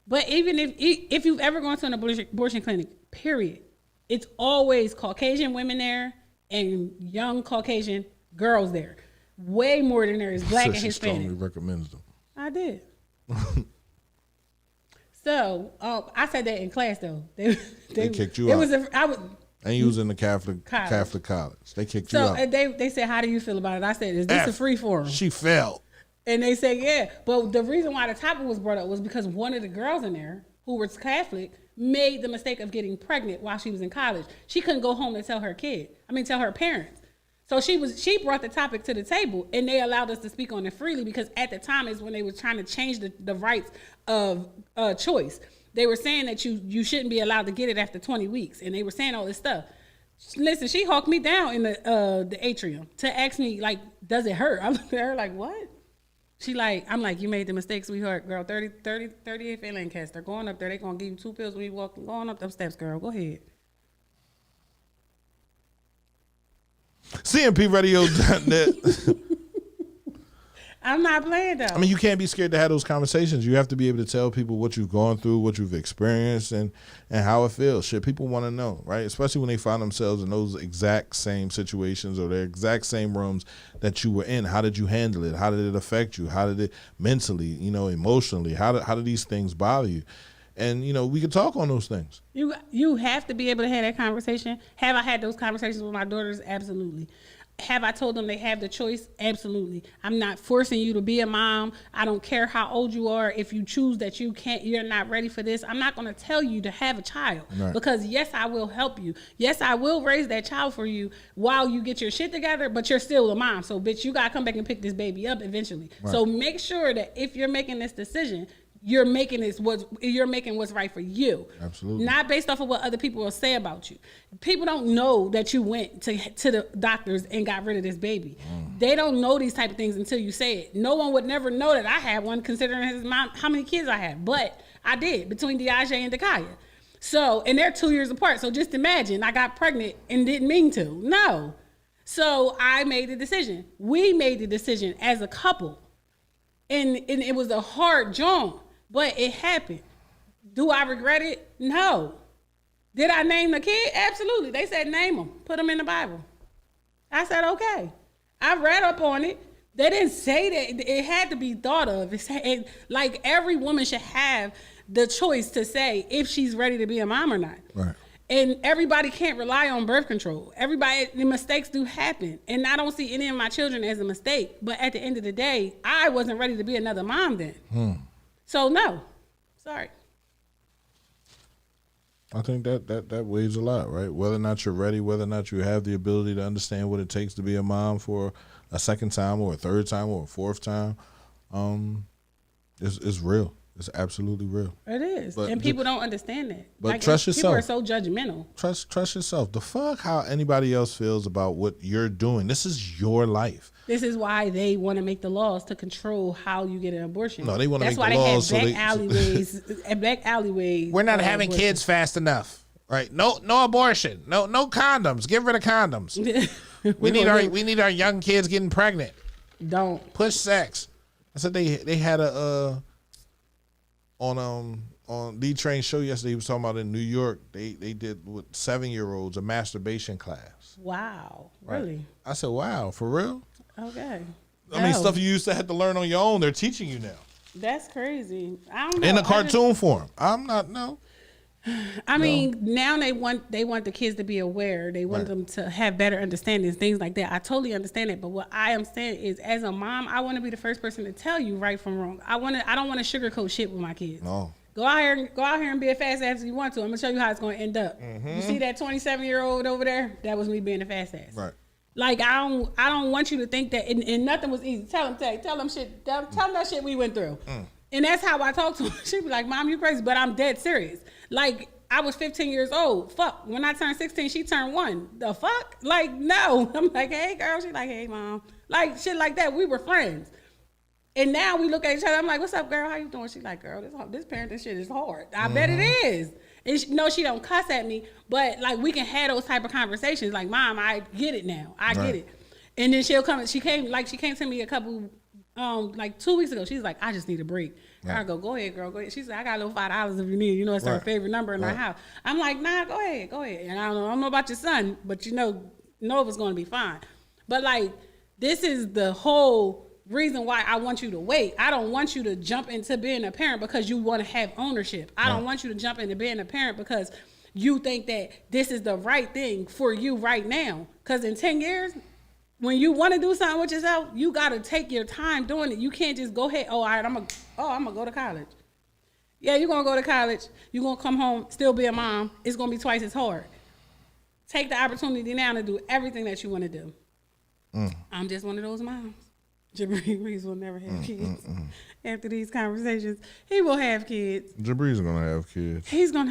But even if you've ever gone to an abortion clinic, period, it's always Caucasian women there and young Caucasian girls there. Way more than there is black and Hispanic. Strongly recommends them. I did. So I said that in class though. They kicked you out. And you was in the Catholic college. They kicked you out. So they said, "How do you feel about it?" I said, "Is this a free forum?" She failed. And they said, "Yeah." But the reason why the topic was brought up was because one of the girls in there who was Catholic made the mistake of getting pregnant while she was in college. She couldn't go home and tell her tell her parents. So she brought the topic to the table, and they allowed us to speak on it freely, because at the time is when they were trying to change the rights of choice. They were saying that you shouldn't be allowed to get it after 20 weeks, and they were saying all this stuff. Listen, she hawked me down in the atrium to ask me, like, does it hurt? I looked at her like, what? I'm like, you made the mistake, sweetheart. Girl, 38th and Lancaster. Going up there, they going to give you 2 pills when you walk, going up them steps, girl. Go ahead. CMPRadio.net. I'm not playing, though. I mean, you can't be scared to have those conversations. You have to be able to tell people what you've gone through, what you've experienced, and how it feels. Shit, people want to know, right? Especially when they find themselves in those exact same situations or the exact same rooms that you were in. How did you handle it? How did it affect you? How did it mentally, emotionally? How did these things bother you? And, we could talk on those things. You have to be able to have that conversation. Have I had those conversations with my daughters? Absolutely. Have I told them they have the choice? Absolutely. I'm not forcing you to be a mom. I don't care how old you are. If you choose that you're not ready for this, I'm not going to tell you to have a child. Right. Because yes, I will help you. Yes, I will raise that child for you while you get your shit together, but you're still a mom. So bitch, you got to come back and pick this baby up eventually. Right. So make sure that if you're making this decision, you're making what's right for you. Absolutely. Not based off of what other people will say about you. People don't know that you went to the doctors and got rid of this baby. They don't know these type of things until you say it. No one would never know that I had one, considering his mom, how many kids I have. But I did, between Deaja and Dakaya. So, and they're 2 years apart. So just imagine I got pregnant and didn't mean to. No. So I made the decision. We made the decision as a couple. And it was a hard jaunt. But it happened. Do I regret it? No. Did I name the kid? Absolutely. They said name him. Put him in the Bible. I said, okay. I read up on it. They didn't say that. It had to be thought of. Like every woman should have the choice to say if she's ready to be a mom or not. Right. And everybody can't rely on birth control. The mistakes do happen. And I don't see any of my children as a mistake. But at the end of the day, I wasn't ready to be another mom then. So no, sorry. I think that weighs a lot, right? Whether or not you're ready, whether or not you have the ability to understand what it takes to be a mom for a second time or a third time or a fourth time, it's real. It's absolutely real. It is, and people don't understand that. But trust yourself. People are so judgmental. Trust yourself. The fuck how anybody else feels about what you're doing. This is your life. This is why they want to make the laws to control how you get an abortion. No, they want to make the laws so black alleyways. We're not having kids fast enough, right? No abortion. No condoms. Get rid of condoms. we need our young kids getting pregnant. Don't push sex. I said they had a on D-Train's show yesterday. He was talking about in New York. They did with 7-year-olds a masturbation class. Wow, right? Really? I said, wow, for real? Okay. I mean, stuff you used to have to learn on your own, they're teaching you now. That's crazy. I don't know. In a cartoon form. I'm not, no. I mean, now they want the kids to be aware. They want them to have better understandings, things like that. I totally understand it. But what I am saying is, as a mom, I want to be the first person to tell you right from wrong. I don't want to sugarcoat shit with my kids. No. Go out here and be a fast ass if you want to. I'm gonna show you how it's gonna end up. Mm-hmm. You see that 27-year-old over there? That was me being a fast ass. Right. Like I don't want you to think that and nothing was easy. Tell them shit. Tell them that shit we went through. And that's how I talk to her. She'd be like, "Mom, you crazy," but I'm dead serious. Like I was 15 years old. Fuck. When I turned 16, she turned 1. The fuck? Like no. I'm like, hey girl. She's like, hey mom. Like shit like that. We were friends. And now we look at each other. I'm like, what's up, girl? How you doing? She's like, girl, this parenting shit is hard. I bet it is. And she don't cuss at me, but like we can have those type of conversations. Like, Mom, I get it now. I get it. And then she'll come. She came to me a couple, like 2 weeks ago. She's like, I just need a break. Right. I go ahead, girl, go ahead. She said, I got a little $5 if you need. You know, it's her favorite number in our house. I'm like, nah, go ahead. And I don't know about your son, but you know Nova's gonna be fine. But like, this is the whole reason why I want you to wait. I don't want you to jump into being a parent because you want to have ownership. I don't want you to jump into being a parent because you think that this is the right thing for you right now. Because in 10 years, when you want to do something with yourself, you got to take your time doing it. You can't just go ahead, all right, I'm gonna go to college. Yeah, you're gonna go to college. You're gonna come home, still be a mom. It's gonna be twice as hard. Take the opportunity now to do everything that you want to do. I'm just one of those moms. Jabri Reese will never have kids. After these conversations, he will have kids. Jabri's gonna have kids. He's gonna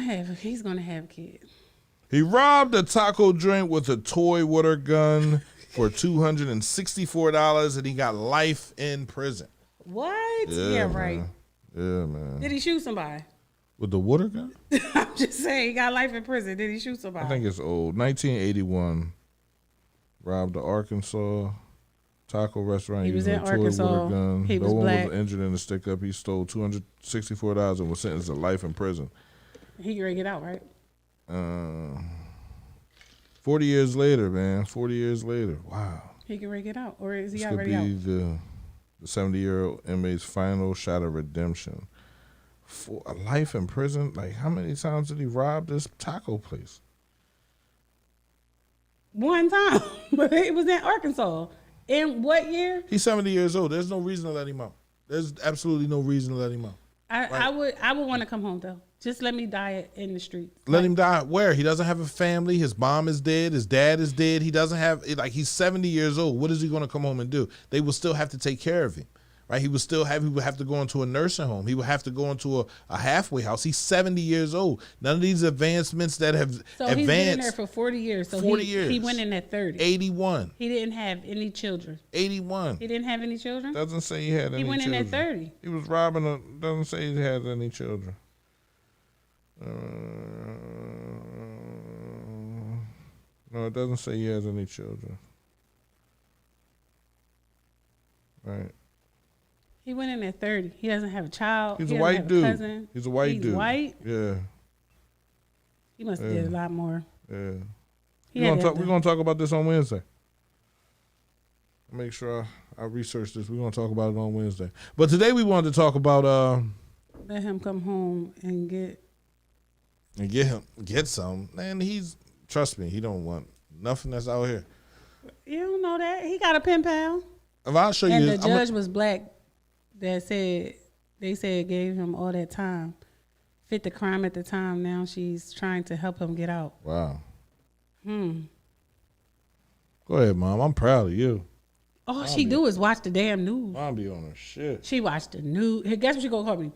have kids. He robbed a taco joint with a toy water gun for $264, and he got life in prison. What? Yeah, right. Man. Yeah, man. Did he shoot somebody? With the water gun? I'm just saying, he got life in prison. Did he shoot somebody? I think it's old. 1981. Robbed the Arkansas taco restaurant He was using in a toy Arkansas. water gun. He was no black. one was injured in the stick up. He stole $264 and was sentenced to life in prison. He can get out, right? 40 years later, man. 40 years later. Wow. He can get out, or is he This could already be out? the 70-year-old inmate's final shot of redemption. For a life in prison, like how many times did he rob this taco place? One time, but it was in Arkansas. In what year? He's 70 years old. There's no reason to let him out. There's absolutely no reason to let him out. I would want to come home though. Just let me die in the streets. Let him die where? He doesn't have a family. His mom is dead. His dad is dead. He doesn't have, like, he's 70 years old. What is he going to come home and do? They will still have to take care of him, right? He would have to go into a nursing home. He would have to go into a halfway house. He's 70 years old. None of these advancements that have So advanced. he's been in there for 40 years. So 40 he, years. He went in at 30. 81. He didn't have any children. 81. He didn't have any children? Doesn't say he had any He went children. in at 30. He was robbing doesn't say he had any children. No, it doesn't say he has any children. Right. He went in at 30. He doesn't have a child. He's He a doesn't white have dude. cousin. He's a white He's dude. white? Yeah. He must have did a lot more. Yeah. He We're had to have gonna talk about this on Wednesday. Make sure I research this. We're gonna talk about it on Wednesday. But today we wanted to talk about Let him come home and get. and get some. Man, trust me, he don't want nothing that's out here. You don't know that. He got a pen pal. If I'll show And you, the judge was black. They said gave him all that time. Fit the crime at the time. Now she's trying to help him get out. wow. Go ahead, Mom. I'm proud of you. All she do is watch the damn news. Mom be on her shit. She watched the news. Guess what she gonna call me?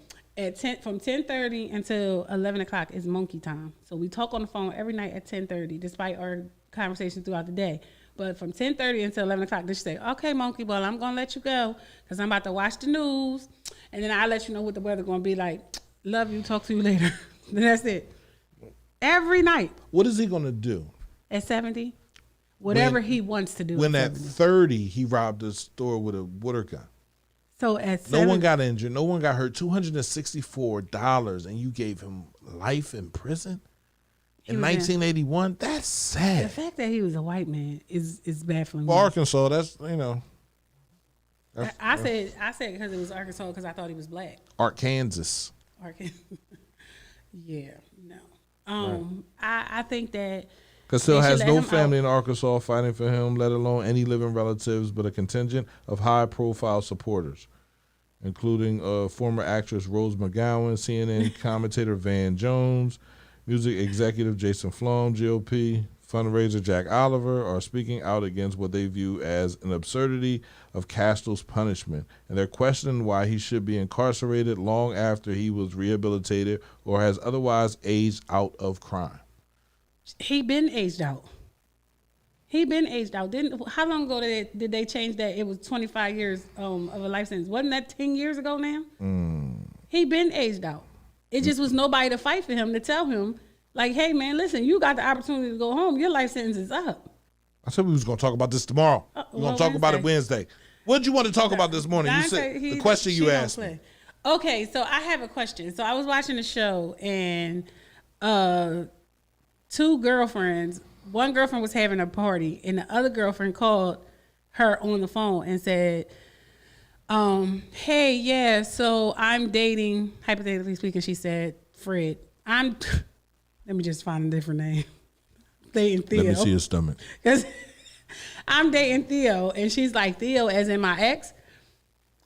From 10:30 until 11 o'clock is monkey time. So we talk on the phone every night at 10:30, despite our conversations throughout the day. But from 10:30 until 11 o'clock, then she say, "Okay, monkey, well, I'm gonna let you go because I'm about to watch the news, and then I'll let you know what the weather gonna be like. Love you. Talk to you later." Then that's it. Every night What is he gonna do? at 70, whatever he wants to do. When at at 70. 30 he robbed a store with a water gun. So at No 70, one got injured. No one got hurt. $264, and you gave him life in prison in was in- 1981. That's the sad. fact that he was a white man is baffling For me. Arkansas, that's I said because it was Arkansas because I thought he was black. Arkansas. Yeah, no. I think that Castile they should has let no him family out. in Arkansas fighting for him, let alone any living relatives, but a contingent of high-profile supporters, including former actress Rose McGowan, CNN commentator Van Jones, music executive Jason Flom, GOP fundraiser Jack Oliver, are speaking out against what they view as an absurdity of Castile's punishment, and they're questioning why he should be incarcerated long after he was rehabilitated or has otherwise aged out of crime. he been aged out. He been aged out. How long ago did they change that? It was 25 years of a life sentence. Wasn't that 10 years ago now? He been aged out. It just was nobody to fight for him to tell him, like, hey man, listen, you got the opportunity to go home. Your life sentence is up. I said we was going to talk about this tomorrow. We're going well, to talk about it Wednesday. What did you want to talk about this morning? You said the question you asked me. Okay, so I have a question. So I was watching the show and two girlfriends, one girlfriend was having a party and the other girlfriend called her on the phone and said, hey, yeah, so I'm dating, hypothetically speaking, she said, Fred. Let me just find a different name. Dating Theo. Let me see his stomach. Because I'm dating Theo, and she's like, Theo as in my ex.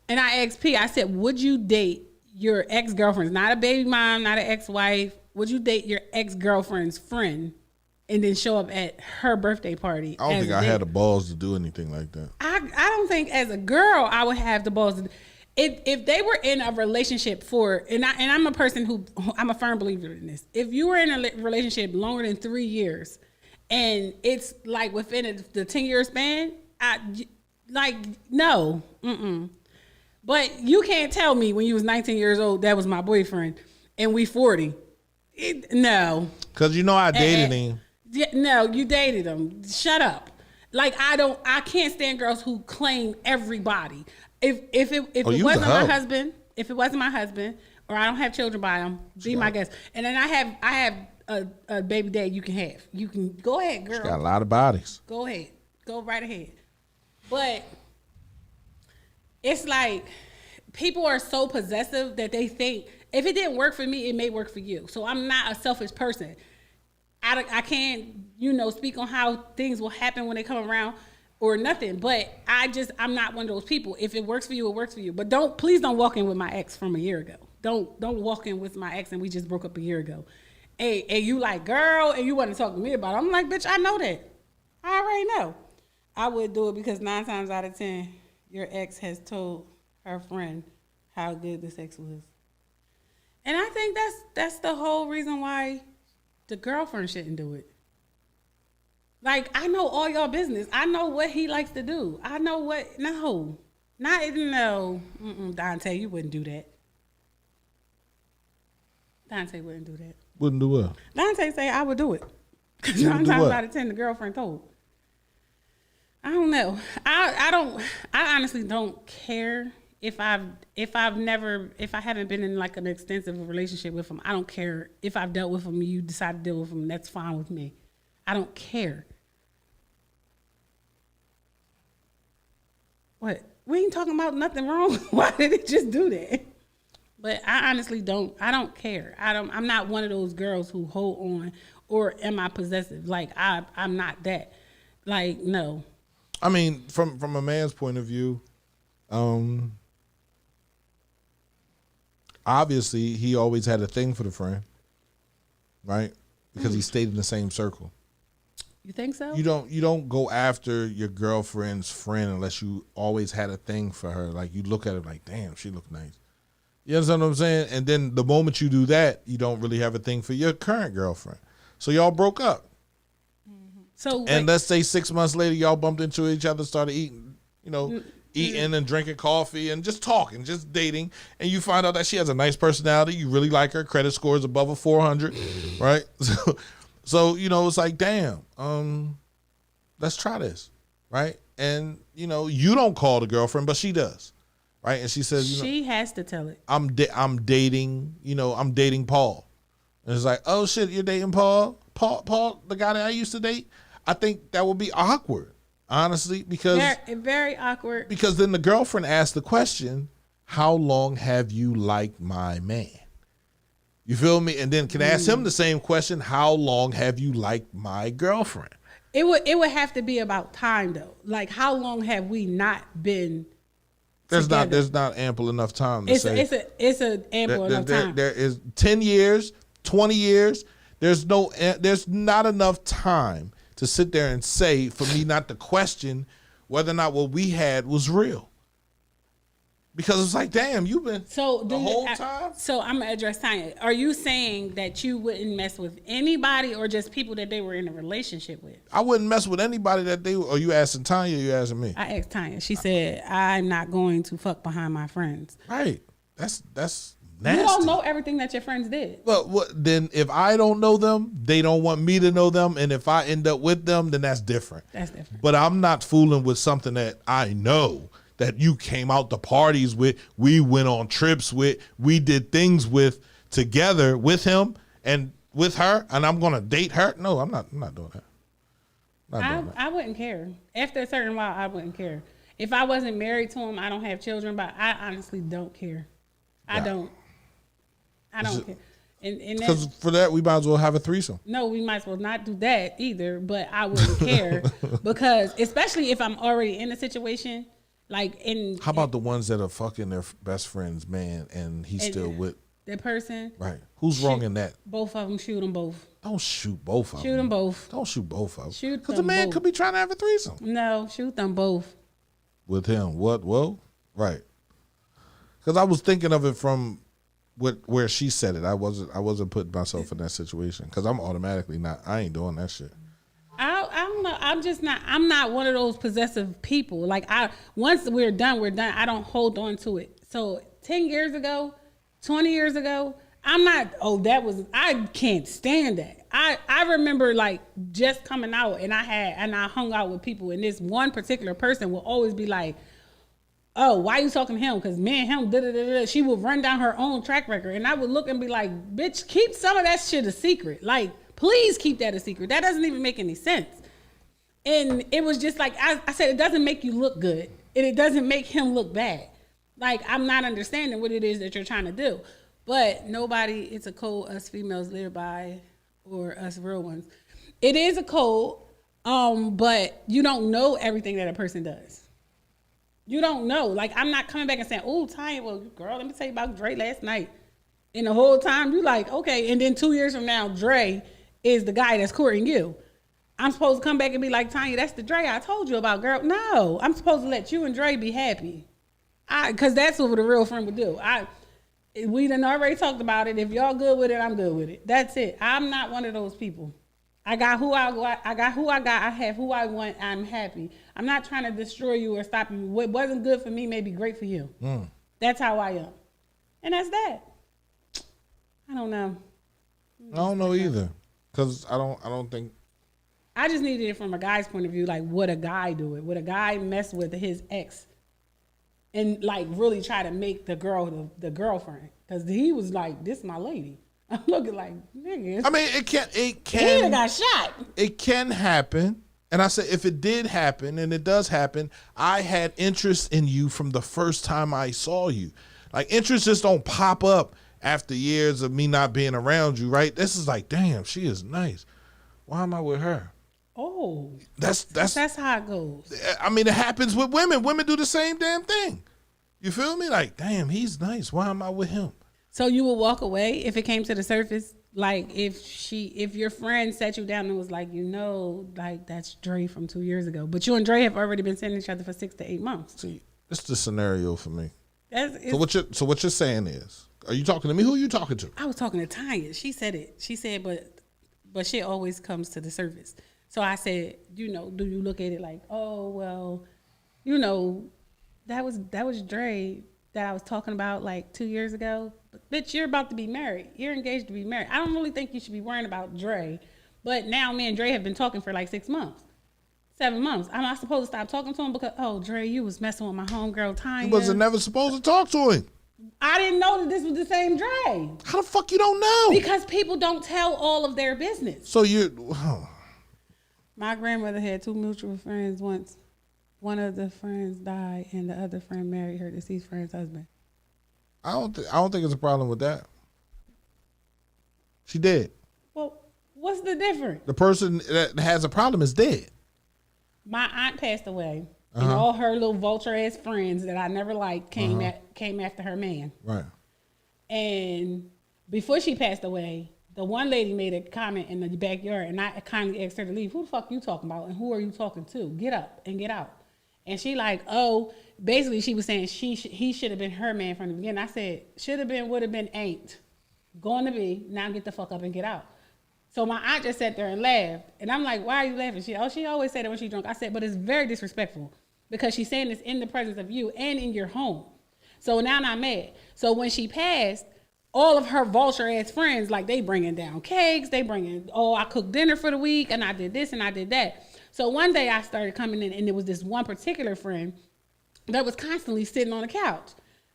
And I asked P, I said, would you date your ex-girlfriend's, not a baby mom, not an ex-wife, would you date your ex-girlfriend's friend and then show up at her birthday party? I don't think I had the balls to do anything like that. I don't think as a girl I would have the balls to, if they were in a relationship and I'm a person who, I'm a firm believer in this. If you were in a relationship longer than 3 years and it's like within the 10-year span, no. But you can't tell me when you was 19 years old, that was my boyfriend and we 40. No. Because I dated him. No, you dated him. Shut up. Like I can't stand girls who claim everybody. If it wasn't my husband, or I don't have children by him, be my guest. And then I have a baby dad you can have. You can go ahead, girl. She got a lot of bodies. Go ahead. Go right ahead. But it's like people are so possessive that they think if it didn't work for me, it may work for you. So I'm not a selfish person. I can't, speak on how things will happen when they come around or nothing. But I'm not one of those people. If it works for you, it works for you. But please don't walk in with my ex from a year ago. Don't walk in with my ex and we just broke up a year ago. And you like, girl, and you want to talk to me about it. I'm like, bitch, I know that. I already know. I would do it because 9 times out of 10, your ex has told her friend how good the sex was. And I think that's the whole reason why the girlfriend shouldn't do it. Like, I know all y'all business. I know what he likes to do. I know what, no. Dante, you wouldn't do that. Dante wouldn't do that. Wouldn't do what? Dante say I would do it. Because 9 times out of 10, the girlfriend told. I don't know. I honestly don't care if I haven't been in like an extensive relationship with him. I don't care if I've dealt with him. You decide to deal with him. That's fine with me. I don't care. What? We ain't talking about nothing wrong. Why did it just do that? But I honestly don't. I don't care. I'm not one of those girls who hold on, or am I possessive? Like I'm not that. Like no. I mean, from a man's point of view, obviously he always had a thing for the friend, right? Because he stayed in the same circle. You think so? You don't go after your girlfriend's friend unless you always had a thing for her. Like you look at her like, damn, she look nice. You understand what I'm saying? And then the moment you do that, you don't really have a thing for your current girlfriend. So y'all broke up. So and let's say 6 months later, y'all bumped into each other, started eating, eating and drinking coffee and just talking, just dating. And you find out that she has a nice personality. You really like her. Credit score is above a 400, right? So it's like, damn, let's try this, right? And, you don't call the girlfriend, but she does, right? And she says, she has to tell it. I'm dating, I'm dating Paul. And it's like, oh, shit, you're dating Paul? Paul, the guy that I used to date? I think that would be awkward, honestly, because very awkward. Because then the girlfriend asked the question, how long have you liked my man? You feel me? And then can ask him the same question, how long have you liked my girlfriend? It would have to be about time though. Like how long have we not been together? There's not ample enough time to say. It's an ample enough time. There is 10 years, 20 years. There's not enough time to sit there and say for me not to question whether or not what we had was real. Because it's like, damn, you've been the whole time. So I'm gonna address Tanya. Are you saying that you wouldn't mess with anybody, or just people that they were in a relationship with? I wouldn't mess with anybody that they. Are you asking Tanya? Or you asking me? I asked Tanya. She said, "I'm not going to fuck behind my friends." Right. That's nasty. You don't know everything that your friends did. Well, then if I don't know them, they don't want me to know them, and if I end up with them, then that's different. That's different. But I'm not fooling with something that I know. That you came out to parties with, we went on trips with, we did things with together with him and with her, and I'm gonna date her. No, I'm not doing that. I wouldn't care. After a certain while, I wouldn't care. If I wasn't married to him, I don't have children, but I honestly don't care. I don't care. Because for that, we might as well have a threesome. No, we might as well not do that either, but I wouldn't care because especially if I'm already in a situation. Like, in How about the ones that are fucking their best friend's man and he's still with that person? right? Who's wrong in that? Both of them. Shoot them both. Don't shoot both of them. Shoot them both. Don't shoot both of them. Shoot because the them man both. could be trying to have a threesome No, shoot them both. with him. What? Whoa, right? Because I was thinking of it from where she said it. I wasn't putting myself in that situation because I'm automatically not. I ain't doing that shit. I don't know. I'm not one of those possessive people. Like, once we're done, we're done. I don't hold on to it. So 10 years ago, 20 years ago, I'm not, I can't stand that. I remember like just coming out and I hung out with people and this one particular person will always be like, oh, why you talking to him? Because me and him, da-da-da-da. She would run down her own track record. And I would look and be like, bitch, keep some of that shit a secret. Like, please keep that a secret. That doesn't even make any sense. And it was just like, I said, it doesn't make you look good. And it doesn't make him look bad. Like, I'm not understanding what it is that you're trying to do. But it's a code us females live by, or us real ones. It is a code, but you don't know everything that a person does. You don't know. Like, I'm not coming back and saying, oh, Tanya, well, girl, let me tell you about Dre last night. And the whole time you like, okay. And then 2 years from now, Dre is the guy that's courting you. I'm supposed to come back and be like, Tanya, that's the Dre I told you about, girl. No, I'm supposed to let you and Dre be happy. Because that's what a real friend would do. We done already talked about it. If y'all good with it, I'm good with it. That's it. I'm not one of those people. I got who I got. I have who I want. I'm happy. I'm not trying to destroy you or stop you. What wasn't good for me may be great for you. That's how I am. And that's that. I don't know. I don't know either. Because I don't think. I just needed it from a guy's point of view. Like, would a guy do it? Would a guy mess with his ex and like really try to make the girl the girlfriend? Because he was like, this is my lady. I'm looking like, nigga. I mean, it can. He got shot. It can happen. And I said, if it did happen, and it does happen, I had interest in you from the first time I saw you. Like, interest just don't pop up after years of me not being around you, right? This is like, damn, she is nice. Why am I with her? Oh, that's how it goes. I mean, it happens with women. Women do the same damn thing. You feel me? Like, damn, he's nice. Why am I with him? So you would walk away if it came to the surface? Like, if your friend sat you down and was like, like, that's Dre from 2 years ago, but you and Dre have already been seeing each other for 6 to 8 months. See, it's the scenario for me. So what you're saying is, are you talking to me? Who are you talking to? I was talking to Tanya. She said it. She said, but shit always comes to the surface. So I said, do you look at it like, oh, well, that was Dre that I was talking about like 2 years ago. But bitch, you're about to be married. You're engaged to be married. I don't really think you should be worrying about Dre. But now me and Dre have been talking for like 6 months. 7 months. I'm not supposed to stop talking to him because, oh, Dre, you was messing with my homegirl Tanya. You wasn't never supposed to talk to him. I didn't know that this was the same Dre. How the fuck you don't know? Because people don't tell all of their business. So My grandmother had 2 mutual friends once. One of the friends died and the other friend married her deceased friend's husband. I don't think it's a problem with that. She did. Well, what's the difference? The person that has a problem is dead. My aunt passed away, and all her little vulture ass friends that I never liked came after her man. Right. And before she passed away, the one lady made a comment in the backyard, and I kindly asked her to leave. Who the fuck you talking about, and who are you talking to? Get up and get out. And she like, oh, basically she was saying he should have been her man from the beginning. I said, should have been, would have been, ain't. Going to be, now get the fuck up and get out. So my aunt just sat there and laughed. And I'm like, why are you laughing? She always said it when she's drunk. I said, but it's very disrespectful because she's saying this in the presence of you and in your home. So now I'm mad. So when she passed, all of her vulture ass friends, like they bringing down cakes, they bringing, oh, I cooked dinner for the week and I did this and I did that. So one day I started coming in and there was this one particular friend that was constantly sitting on the couch.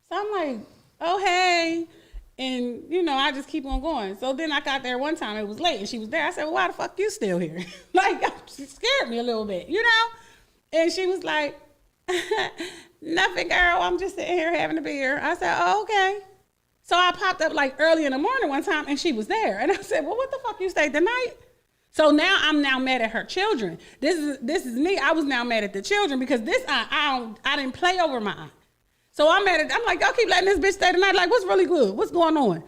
So I'm like, oh, hey. And, I just keep on going. So then I got there one time, it was late and she was there. I said, well, why the fuck you still here? Like, she scared me a little bit, And she was like, nothing, girl. I'm just sitting here having a beer. I said, oh, okay. So I popped up like early in the morning one time and she was there. And I said, well, what the fuck you stayed the night? So now I'm now mad at her children. This is me. I was now mad at the children because this aunt, I didn't play over my aunt. So I'm mad at, I'm like, y'all keep letting this bitch stay tonight. Like, what's really good? What's going on?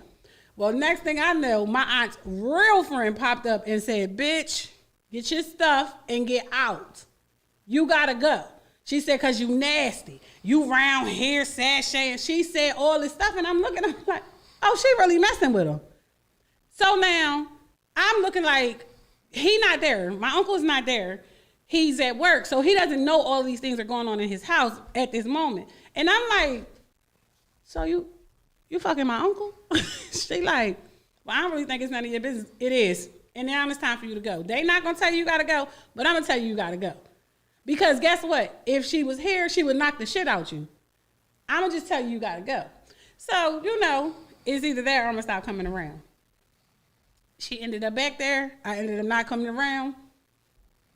Well, next thing I know, my aunt's real friend popped up and said, bitch, get your stuff and get out. You gotta go. She said, cause you nasty. You round here, sashay. And she said all this stuff. And I'm looking, I'm like, oh, she really messing with him. So now I'm looking like, he not there. My uncle's not there. He's at work. So he doesn't know all these things are going on in his house at this moment. And I'm like, so you fucking my uncle? She like, well, I don't really think it's none of your business. It is. And now it's time for you to go. They not going to tell you got to go, but I'm going to tell you got to go. Because guess what? If she was here, she would knock the shit out you. I'm going to just tell you got to go. So, it's either there or I'm going to stop coming around. She ended up back there. I ended up not coming around.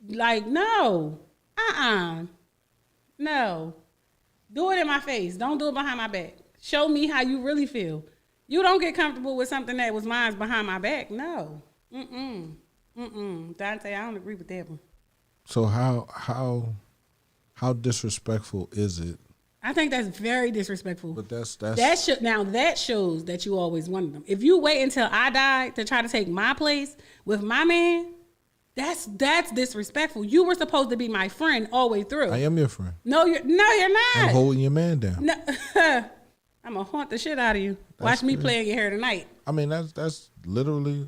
Like, no. No. Do it in my face. Don't do it behind my back. Show me how you really feel. You don't get comfortable with something that was mine behind my back. No. Dante, I don't agree with that one. So how disrespectful is it? I think that's very disrespectful. But that shows that you always wanted them. If you wait until I die to try to take my place with my man, that's disrespectful. You were supposed to be my friend all the way through. I am your friend. No, you're not. I'm holding your man down. No, I'm gonna haunt the shit out of you. Watch me play in your hair tonight. I mean, that's literally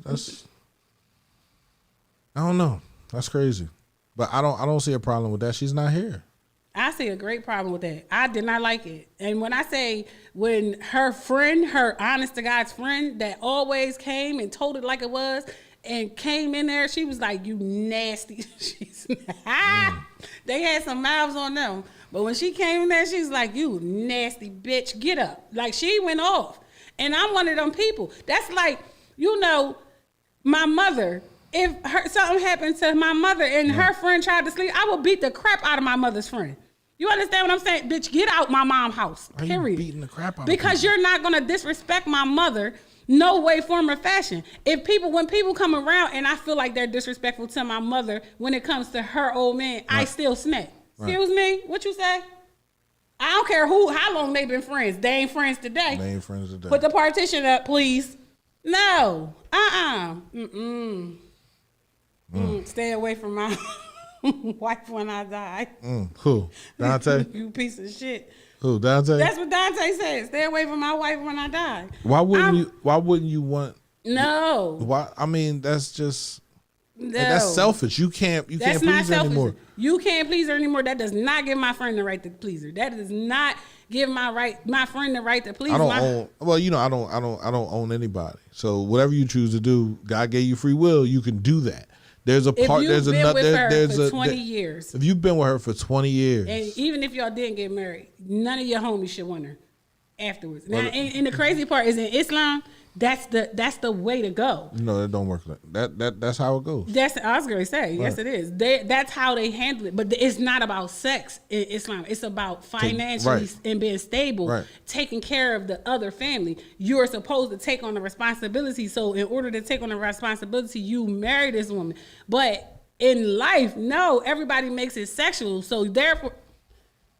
I don't know. That's crazy. But I don't see a problem with that. She's not here. I see a great problem with that. I did not like it. And when I say when her friend, her honest to God's friend that always came and told it like it was and came in there, she was like, you nasty. They had some mouths on them. But when she came in there, she was like, you nasty bitch, get up. Like she went off. And I'm one of them people. That's like, my mother. If something happened to my mother and her friend tried to sleep, I would beat the crap out of my mother's friend. You understand what I'm saying? Bitch, get out my mom's house. Why period. Are you beating the crap out because of you're not gonna disrespect my mother, no way, form, or fashion. When people come around and I feel like they're disrespectful to my mother when it comes to her old man, right. I still snap. Right. Excuse me? What you say? I don't care how long they've been friends. They ain't friends today. Put the partition up, please. No. Stay away from my wife when I die. Who? Dante? You piece of shit. Who? Dante? That's what Dante said. Stay away from my wife when I die. Why wouldn't you want? No. Why? I mean, that's just. No. That's selfish. You can't please her anymore. You can't please her anymore. That does not give my friend the right to please her. That does not give my friend the right to please. I don't own anybody. So whatever you choose to do, God gave you free will. You can do that. There's a part. There's another. There's for 20 years. If you've been with her for 20 years, and even if y'all didn't get married, none of your homies should want her afterwards. Now, and the crazy part is in Islam, that's the way to go. No, that don't work like that. That's how it goes. I was going to say, right. Yes, it is. That's how they handle it. But it's not about sex in Islam. It's about financially and being stable, taking care of the other family. You're supposed to take on the responsibility. So in order to take on the responsibility, you marry this woman. But in life, no, everybody makes it sexual. So therefore,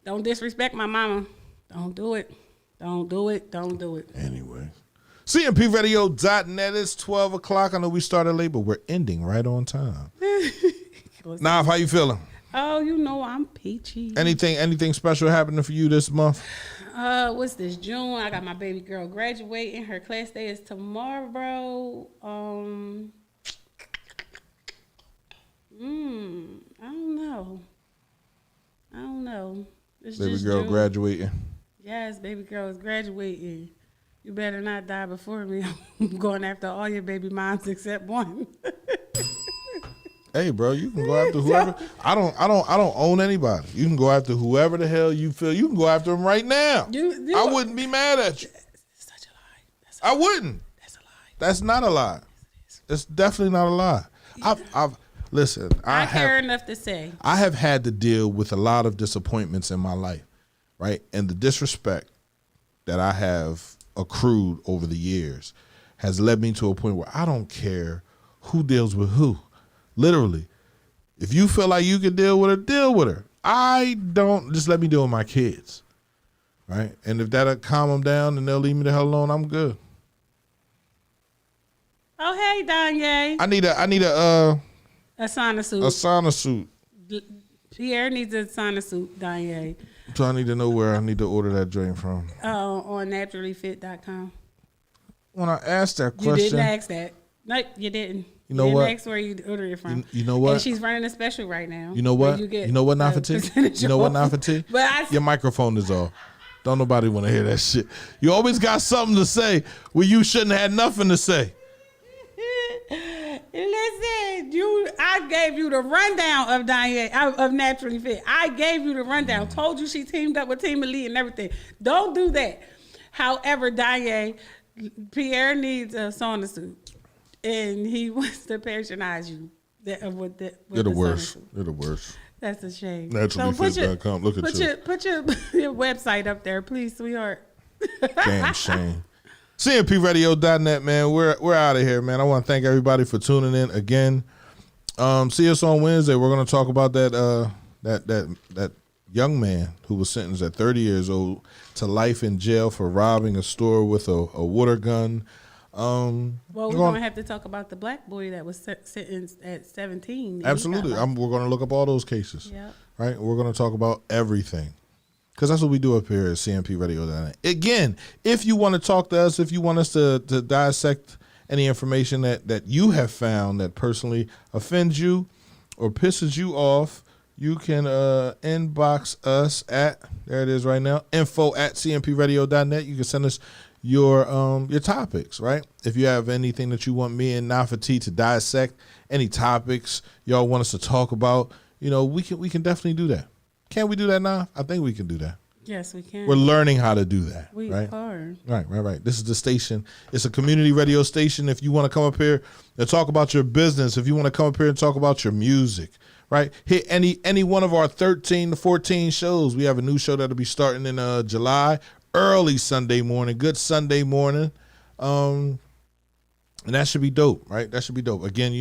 don't disrespect my mama. Don't do it. Don't do it. Don't do it. Anyway. CMPRadio.net. It's 12 o'clock. I know we started late, but we're ending right on time. Nav, how you feeling? Oh, I'm peachy. Anything special happening for you this month? What's this? June. I got my baby girl graduating. Her class day is tomorrow. I don't know. It's baby just girl June. Graduating. Yes, baby girl is graduating. You better not die before me. I'm going after all your baby moms except one. Hey, bro, you can go after whoever. I don't own anybody. You can go after whoever the hell you feel. You can go after them right now. I wouldn't be mad at you. It's such a lie. I wouldn't. That's a lie. That's not a lie. It's definitely not a lie. Listen. I care enough to say I have had to deal with a lot of disappointments in my life, right? And the disrespect that I have accrued over the years has led me to a point where I don't care who deals with who. Literally. If you feel like you can deal with her, deal with her. I don't. Just let me deal with my kids. Right? And if that'll calm them down and they'll leave me the hell alone, I'm good. Oh, hey, Danye. I need a sauna suit. A sauna suit. Pierre needs a sauna suit, Danye. So I need to know where I need to order that joint from. On naturallyfit.com. When I asked that question. You didn't ask that. No, you didn't. You know what? Ask where you order it from. You know what? And she's running a special right now. You know what? You know what, Nafati? You know what, Nafati? Your microphone is off. Don't nobody want to hear that shit. You always got something to say where you shouldn't have nothing to say. Listen, I gave you the rundown of Diane of Naturally Fit. I gave you the rundown. Told you she teamed up with Team Elite and everything. Don't do that. However, Diane, Pierre needs a sauna suit, and he wants to patronize you. You're the worst. You're the worst. That's a shame. Naturallyfit.com. Look at you. Put your website up there, please, sweetheart. Damn shame. CMPRadio.net, man. We're out of here, man. I want to thank everybody for tuning in again. See us on Wednesday. We're going to talk about that young man who was sentenced at 30 years old to life in jail for robbing a store with a water gun. Well, we're going to have to talk about the black boy that was sentenced at 17. Absolutely. We're going to look up all those cases. Yep. Right? We're going to talk about everything. Because that's what we do up here at CMP Radio. Again, if you want to talk to us, if you want us to dissect any information that you have found that personally offends you or pisses you off, you can inbox us at, there it is right now, info@cmpradio.net. You can send us your topics, right? If you have anything that you want me and Nafati to dissect, any topics y'all want us to talk about, we can definitely do that. Can we do that now? I think we can do that. Yes, we can. We're learning how to do that. We right? are. Right. This is the station. It's a community radio station. If you want to come up here and talk about your business, if you want to come up here and talk about your music, right? Hit any one of our 13 to 14 shows. We have a new show that'll be starting in July, early Sunday morning, good Sunday morning. And that should be dope, right? That should be dope. Again,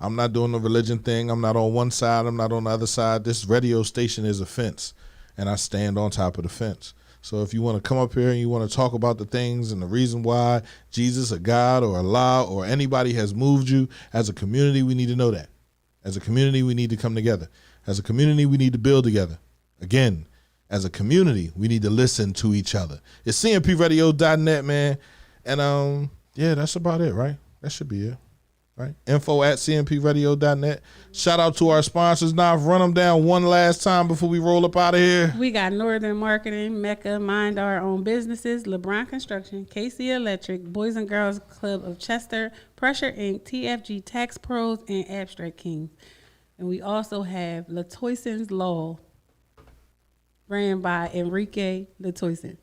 I'm not doing the religion thing. I'm not on one side. I'm not on the other side. This radio station is a fence, and I stand on top of the fence. So if you want to come up here and you want to talk about the things and the reason why Jesus or God or Allah or anybody has moved you, as a community, we need to know that. As a community, we need to come together. As a community, we need to build together. Again, as a community, we need to listen to each other. It's CMPRadio.net, man. And that's about it, right? That should be it. Right. Info@cmpradio.net. Shout out to our sponsors. Now, run them down one last time before we roll up out of here. We got Northern Marketing, Mecca, Mind Our Own Businesses, LeBron Construction, KC Electric, Boys and Girls Club of Chester, Pressure Inc., TFG Tax Pros, and Abstract Kings. And we also have Latoyson's Law, ran by Enrique Latoyson.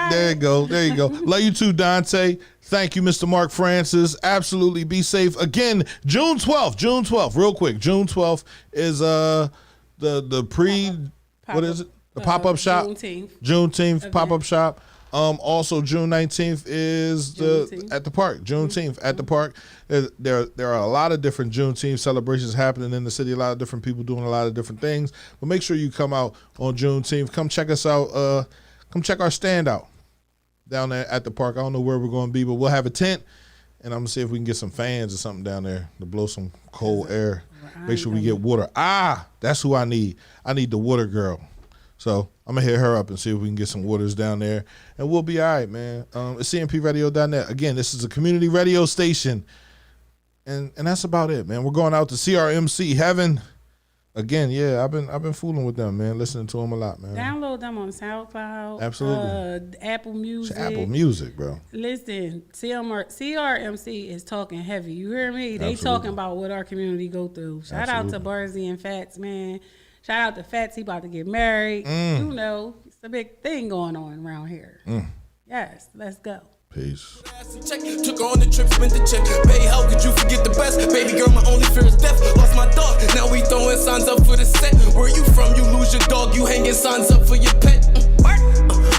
There you go. Love you too, Dante. Thank you, Mr. Mark Francis. Absolutely. Be safe. Again, June 12th, real quick. June 12th is the what is it? The pop-up shop. Juneteenth pop-up shop. Also June 19th is at the park. Juneteenth at the park. There are a lot of different Juneteenth celebrations happening in the city. A lot of different people doing a lot of different things. But make sure you come out on Juneteenth. Come check us out. Come check our stand out down there at the park. I don't know where we're going to be, but we'll have a tent, and I'm going to see if we can get some fans or something down there to blow some cold air. Make sure we get water. That's who I need. I need the water girl. So I'm going to hit her up and see if we can get some waters down there, and we'll be all right, man. It's CMPRadio.net. Again, this is a community radio station, and that's about it, man. We're going out to CRMC Heaven. Again, I've been fooling with them, man. Listening to them a lot, man. Download them on SoundCloud. Absolutely. Apple Music. It's Apple Music, bro. Listen, CRMC is talking heavy. You hear me? They Absolutely. Talking about what our community go through. Shout out to Barzy and Fats, man. Shout out to Fats. He about to get married. It's a big thing going on around here. Yes, let's go. Peace. Took her on the trip, spent the check. Baby, how could you forget the best? Baby girl, my only fear is death. Lost my dog, now we throwing signs up for the set. Where you from? You lose your dog, you hanging signs up for your pet.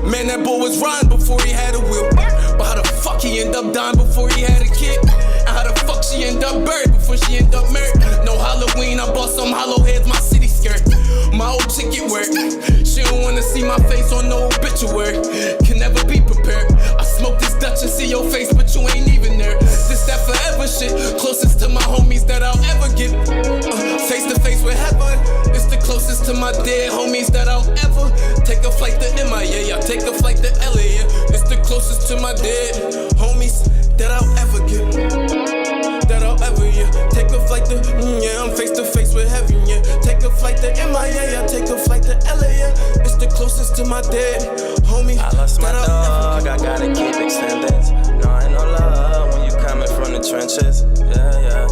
Man, that boy was riding before he had a wheel. But how the fuck he end up dying before he had a kid? And how the fuck she end up buried before she end up closest to my dead homies that I'll ever take a flight to MIA. I take a flight to LA. Yeah. It's the closest to my dead homies that I'll ever get. That I'll ever, yeah. Take a flight to, yeah, I'm face to face with heaven, yeah. Take a flight to MIA, I take a flight to LA, yeah. It's the closest to my dead homie. I lost my dog, I gotta keep extending. No, ain't no love when you coming from the trenches. Yeah, yeah.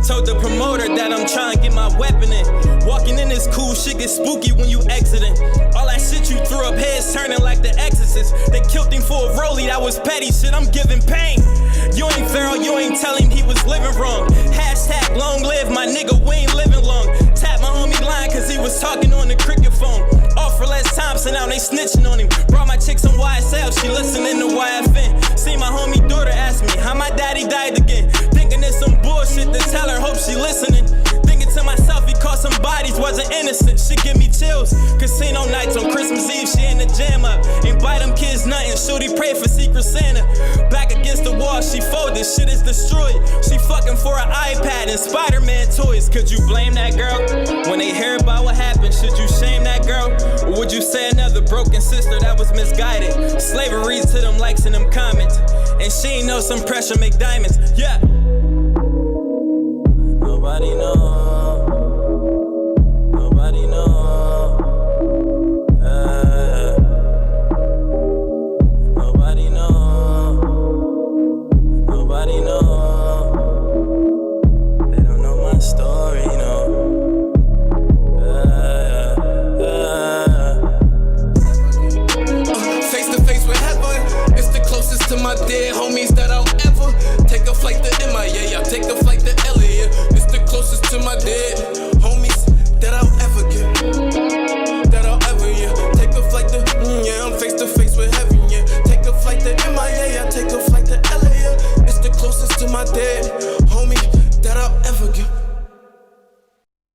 Told the promoter that I'm trying to get my weapon in. Walking in this cool shit get spooky when you exiting. All that shit you threw up, heads turning like the Exorcist. They killed him for a rollie, that was petty shit, I'm giving pain. You ain't feral, you ain't tell him he was living wrong. Hashtag long live my nigga, we ain't living long. Tap my homie line cause he was talking on the cricket phone. Offer less time, so now they snitching on him. Brought my chicks on YSL, she listening to YFN. See my homie daughter ask me how my daddy died again. Thinking it's some bullshit to tell her, hope she listening. Thinking to myself, he caught some bodies, wasn't innocent. She give me chills. Casino nights on Christmas Eve, she in the jam up. Ain't buy them kids nothing, shooty pray for Secret Santa. Back against the wall, she folded, shit is destroyed. She fucking for an iPad and Spider-Man toys. Could you blame that girl? When they hear about what happened, should you shame that girl? Or would you say another broken sister that was misguided? Slavery to them likes and them comments. And she ain't know some pressure make diamonds, yeah. Nobody know. Nobody know. Yeah. Nobody know. Nobody know. They don't know my story, no. Face to face with heaven. It's the closest to my dead homies that I'll ever take a flight to MIA. I take a flight to LA. It's the closest to my dead homies that I'll ever get. That I'll ever, yeah. Take a flight to, yeah, I'm face to face with heaven, yeah. Take a flight to MIA. I take a flight to LA. Yeah. It's the closest to my dead homie that I'll ever get.